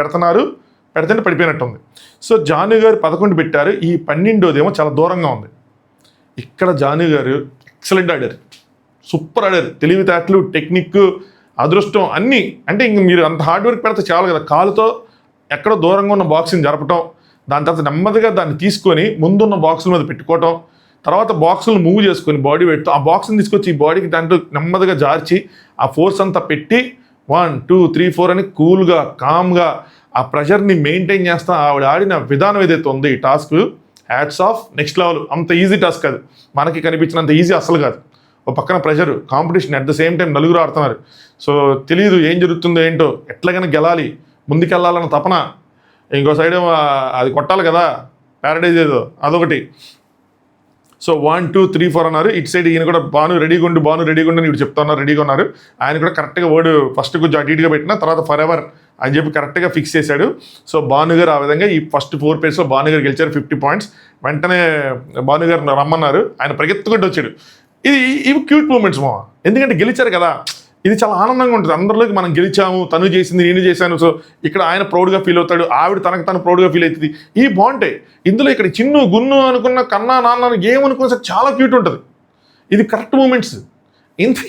పెడితే పడిపోయినట్టుంది. సో జాను గారు 11 పెట్టారు, ఈ 12ది ఏమో చాలా దూరంగా ఉంది. ఇక్కడ జాను గారు ఎక్సలెంట్ ఆడారు, సూపర్ ఆడారు. తెలివితేటలు, టెక్నిక్, అదృష్టం అన్నీ. అంటే ఇంక మీరు అంత హార్డ్ వర్క్ పెడితే చాలు కదా. కాలుతో ఎక్కడో దూరంగా ఉన్న బాక్స్ని జరపటం, దాని తర్వాత నెమ్మదిగా దాన్ని తీసుకొని ముందున్న బాక్సుల మీద పెట్టుకోవటం, తర్వాత బాక్సులను మూవ్ చేసుకొని బాడీ వెయిట్తో ఆ బాక్స్ని తీసుకొచ్చి ఈ బాడీకి దాంట్లో నెమ్మదిగా జార్చి ఆ ఫోర్స్ అంతా పెట్టి 1 2 3 4 అని కూల్గా, కామ్గా ఆ ప్రెషర్ని మెయింటైన్ చేస్తా ఆవిడ ఆడిన విధానం ఏదైతే ఉందో ఈ task hats off, next level. అంత ఈజీ టాస్క్ కాదు, మనకి కనిపించినంత ఈజీ అసలు కాదు. ఒక పక్కన pressure, competition, at the same time నలుగురు ఆడుతున్నారు. సో తెలియదు ఏం జరుగుతుందో ఏంటో, ఎట్లాగైనా గెలాలి, ముందుకెళ్ళాలన్న తపన. ఇంకో సైడ్ అది కొట్టాలి కదా, ప్యారడైజ్ ఏదో అదొకటి. సో 1 2 3 4 అన్నారు. ఇటు సైడ్ ఈయన కూడా భాను రెడీగా ఉండి అని ఇప్పుడు చెప్తున్నారు, రెడీగా ఉన్నారు. ఆయన కూడా కరెక్ట్గా వర్డ్ ఫస్ట్ కొంచెం అటు ఇటుగా పెట్టిన తర్వాత ఫర్ ఎవర్ అని చెప్పి కరెక్ట్గా ఫిక్స్ చేశాడు. సో భాను గారు ఆ విధంగా ఈ ఫస్ట్ 4 పేర్స్లో భాను గారు గెలిచారు 50 పాయింట్స్. వెంటనే భాను గారు రమ్మన్నారు, ఆయన పరిగెత్తుకుంటూ వచ్చాడు. ఇవి క్యూట్ మూమెంట్స్ మా, ఎందుకంటే గెలిచారు కదా, ఇది చాలా ఆనందంగా ఉంటుంది. అందరిలోకి మనం గెలిచాము, తను చేసింది నేను చేశాను. సో ఇక్కడ ఆయన ప్రౌడ్గా ఫీల్ అవుతాడు, ఆవిడ తను ప్రౌడ్గా ఫీల్ అవుతుంది. ఇవి బాగుంటాయి. ఇందులో ఇక్కడ చిన్ను గున్ను అనుకున్న కన్నా నాన్న ఏమనుకున్న సరే చాలా క్యూట్ ఉంటుంది. ఇది కరెక్ట్ మూమెంట్స్. ఇంత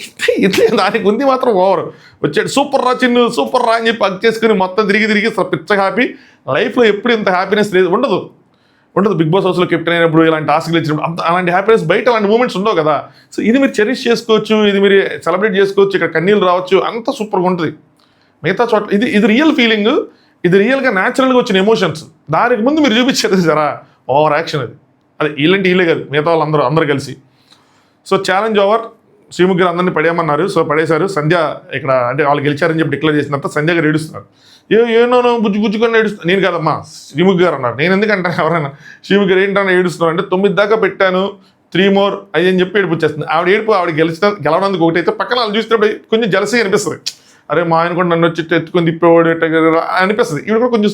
దానికి ఉంది మాత్రం ఓవర్ వచ్చాడు. సూపర్ రా చిన్ను, సూపర్ రా అని చెప్పి హగ్ చేసుకుని మొత్తం తిరిగి పిచ్చ హ్యాపీ. లైఫ్లో ఎప్పుడు ఇంత హ్యాపీనెస్ లేదు, ఉండదు. బిగ్ బాస్ హౌస్లో కెప్టెన్ అయినప్పుడు, ఇలాంటి టాస్క్లు ఇచ్చినప్పుడు అలాంటి హ్యాపీనెస్ బయట అలాంటి మూమెంట్స్ ఉండవు కదా. సో ఇది మీరు చెరిష్ చేసుకోవచ్చు, ఇది మీరు సెలబ్రేట్ చేసుకోవచ్చు, ఇక్కడ కన్నీళ్ళు రావచ్చు, అంత సూపర్గా ఉంటుంది. మిగతా చోట్ల ఇది రియల్ ఫీలింగ్, ఇది రియల్గా న్యాచురల్గా వచ్చిన ఎమోషన్స్. దానికి ముందు మీరు చూపించేది సరా ఓవర్ యాక్షన్. అది వీళ్ళే కాదు, మిగతా వాళ్ళు అందరూ కలిసి. సో ఛాలెంజ్ ఓవర్, శ్రీముఖ్ గారు అందరినీ పడేయమన్నారు. సో పడేశారు. సంధ్య ఇక్కడ అంటే వాళ్ళు గెలిచారని చెప్పి డిక్లేర్ చేసిన తర్వాత సంధ్య గారు ఏడుస్తున్నారు. ఏనో బుజ్జుకొని ఏడుస్తున్నా. నేను కాదమ్మా, శ్రీముఖ్ గారు అన్నారు. నేను ఎందుకంటే ఎవరైనా శ్రీముఖ్ గారు ఏంటన్నా ఏడుస్తున్నారు అంటే 9 దాకా పెట్టాను, 3 more అని చెప్పి ఏడుపు వచ్చేస్తుంది. ఆవిడ గెలవడానికి ఒకటైతే పక్కన వాళ్ళు చూసినప్పుడు కొంచెం జలసీ అనిపిస్తుంది. అరే మా ఆయన కూడా నన్ను వచ్చి ఎత్తుకొని తిప్పేవాడు అనిపిస్తుంది. ఇవి కూడా కొంచెం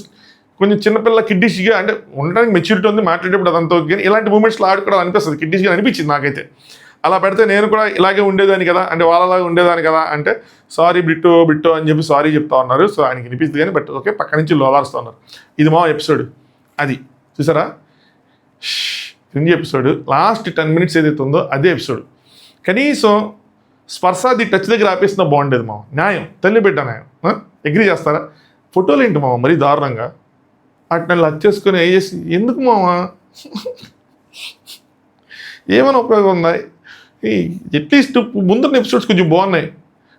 కొంచెం చిన్నపిల్ల కిడ్డిష్గా, అంటే ఉండడానికి మెచ్యూరిటీ ఉంది, మాట్లాడేటప్పుడు అదంతా ఓకే, ఇలాంటి మూమెంట్స్లో ఆడుకోవడం అనిపిస్తుంది, కిడ్డిష్గా అనిపించింది నాకైతే. అలా పెడితే నేను కూడా ఇలాగే ఉండేదాన్ని కదా, అంటే వాళ్ళలాగా ఉండేదాన్ని కదా అంటే, సారీ బిట్టు అని చెప్పి సారీ చెప్తా ఉన్నారు. సో ఆయనకి వినిపిస్తుంది కానీ బట్ ఓకే, పక్క నుంచి లోలారుస్తూ ఉన్నారు. ఇది మా ఎపిసోడ్, అది చూసారా, క్రింది ఎపిసోడ్ లాస్ట్ 10 minutes ఏదైతే ఉందో అదే ఎపిసోడ్. కనీసం స్పర్శాది టచ్ దగ్గర ఆపేసినా బాగుండేది మామ. న్యాయం, తల్లి బిడ్డ న్యాయం. అగ్రీ చేస్తారా? ఫోటోలు ఏంటి మామ మరీ దారుణంగా అట్లా లచ్ చేసుకొని వేసి ఎందుకు మామ? ఏమైనా ఉపయోగం ఉందా? అట్లీస్ట్ ముందున్న ఎపిసోడ్స్ కొంచెం బాగున్నాయి.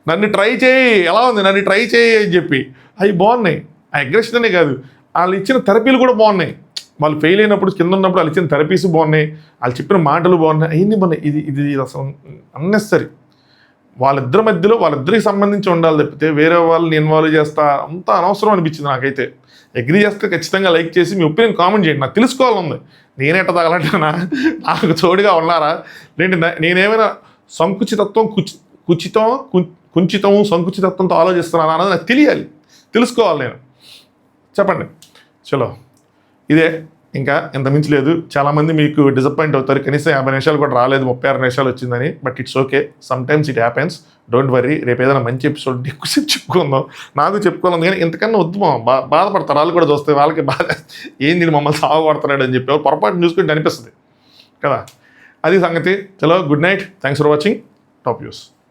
నన్ను ట్రై చేయి, ఎలా ఉంది నన్ను ట్రై చేయి అని చెప్పి అవి బాగున్నాయి. ఆ అగ్రెషన్ అనే కాదు, వాళ్ళు ఇచ్చిన థెరపీలు కూడా బాగున్నాయి. వాళ్ళు ఫెయిల్ అయినప్పుడు కింద ఉన్నప్పుడు వాళ్ళు ఇచ్చిన థెరపీస్ బాగున్నాయి, వాళ్ళు చెప్పిన మాటలు బాగున్నాయి, అవన్నీ బాగున్నాయి. ఇది అసలు అన్నెసరీ. వాళ్ళిద్దరి మధ్యలో వాళ్ళిద్దరికి సంబంధించి ఉండాలి తప్పితే వేరే వాళ్ళని ఇన్వాల్వ్ చేస్తా అంత అనవసరం అనిపించింది నాకైతే. అగ్రీ చేస్తే ఖచ్చితంగా లైక్ చేసి మీ ఒపీనియన్ కామెంట్ చేయండి, నాకు తెలుసుకోవాలని. నేనేట తగలంటానా, నాకు తోడుగా ఉన్నారా లేండి? నేనేమైనా సంకుచితత్వం కుంచితం సంకుచితత్వంతో ఆలోచిస్తున్నాను అన్నది నాకు తెలియాలి, తెలుసుకోవాలి నేను. చెప్పండి. చలో ఇదే, ఇంకా ఎంత మించి లేదు. చాలామంది మీకు డిసప్పాయింట్ అవుతారు, కనీసం 50 నిమిషాలు కూడా రాలేదు, 36 నిమిషాలు వచ్చిందని. But it's okay, some times it happens, don't worry. రేపు ఏదైనా మంచి ఎపిసోడ్ ఎక్కువసేపు చెప్పుకుందాం. నాకు చెప్పుకోవాలి కానీ ఇంతకన్నా వద్దు బాధపడతారు వాళ్ళు కూడా చూస్తే, వాళ్ళకి బాధ ఏంది మమ్మల్ని సాగుపడుతున్నాడు అని చెప్పి పొరపాటు చూసుకుంటే అనిపిస్తుంది కదా. అది సంగతి. చలో good night, thanks for watching top news.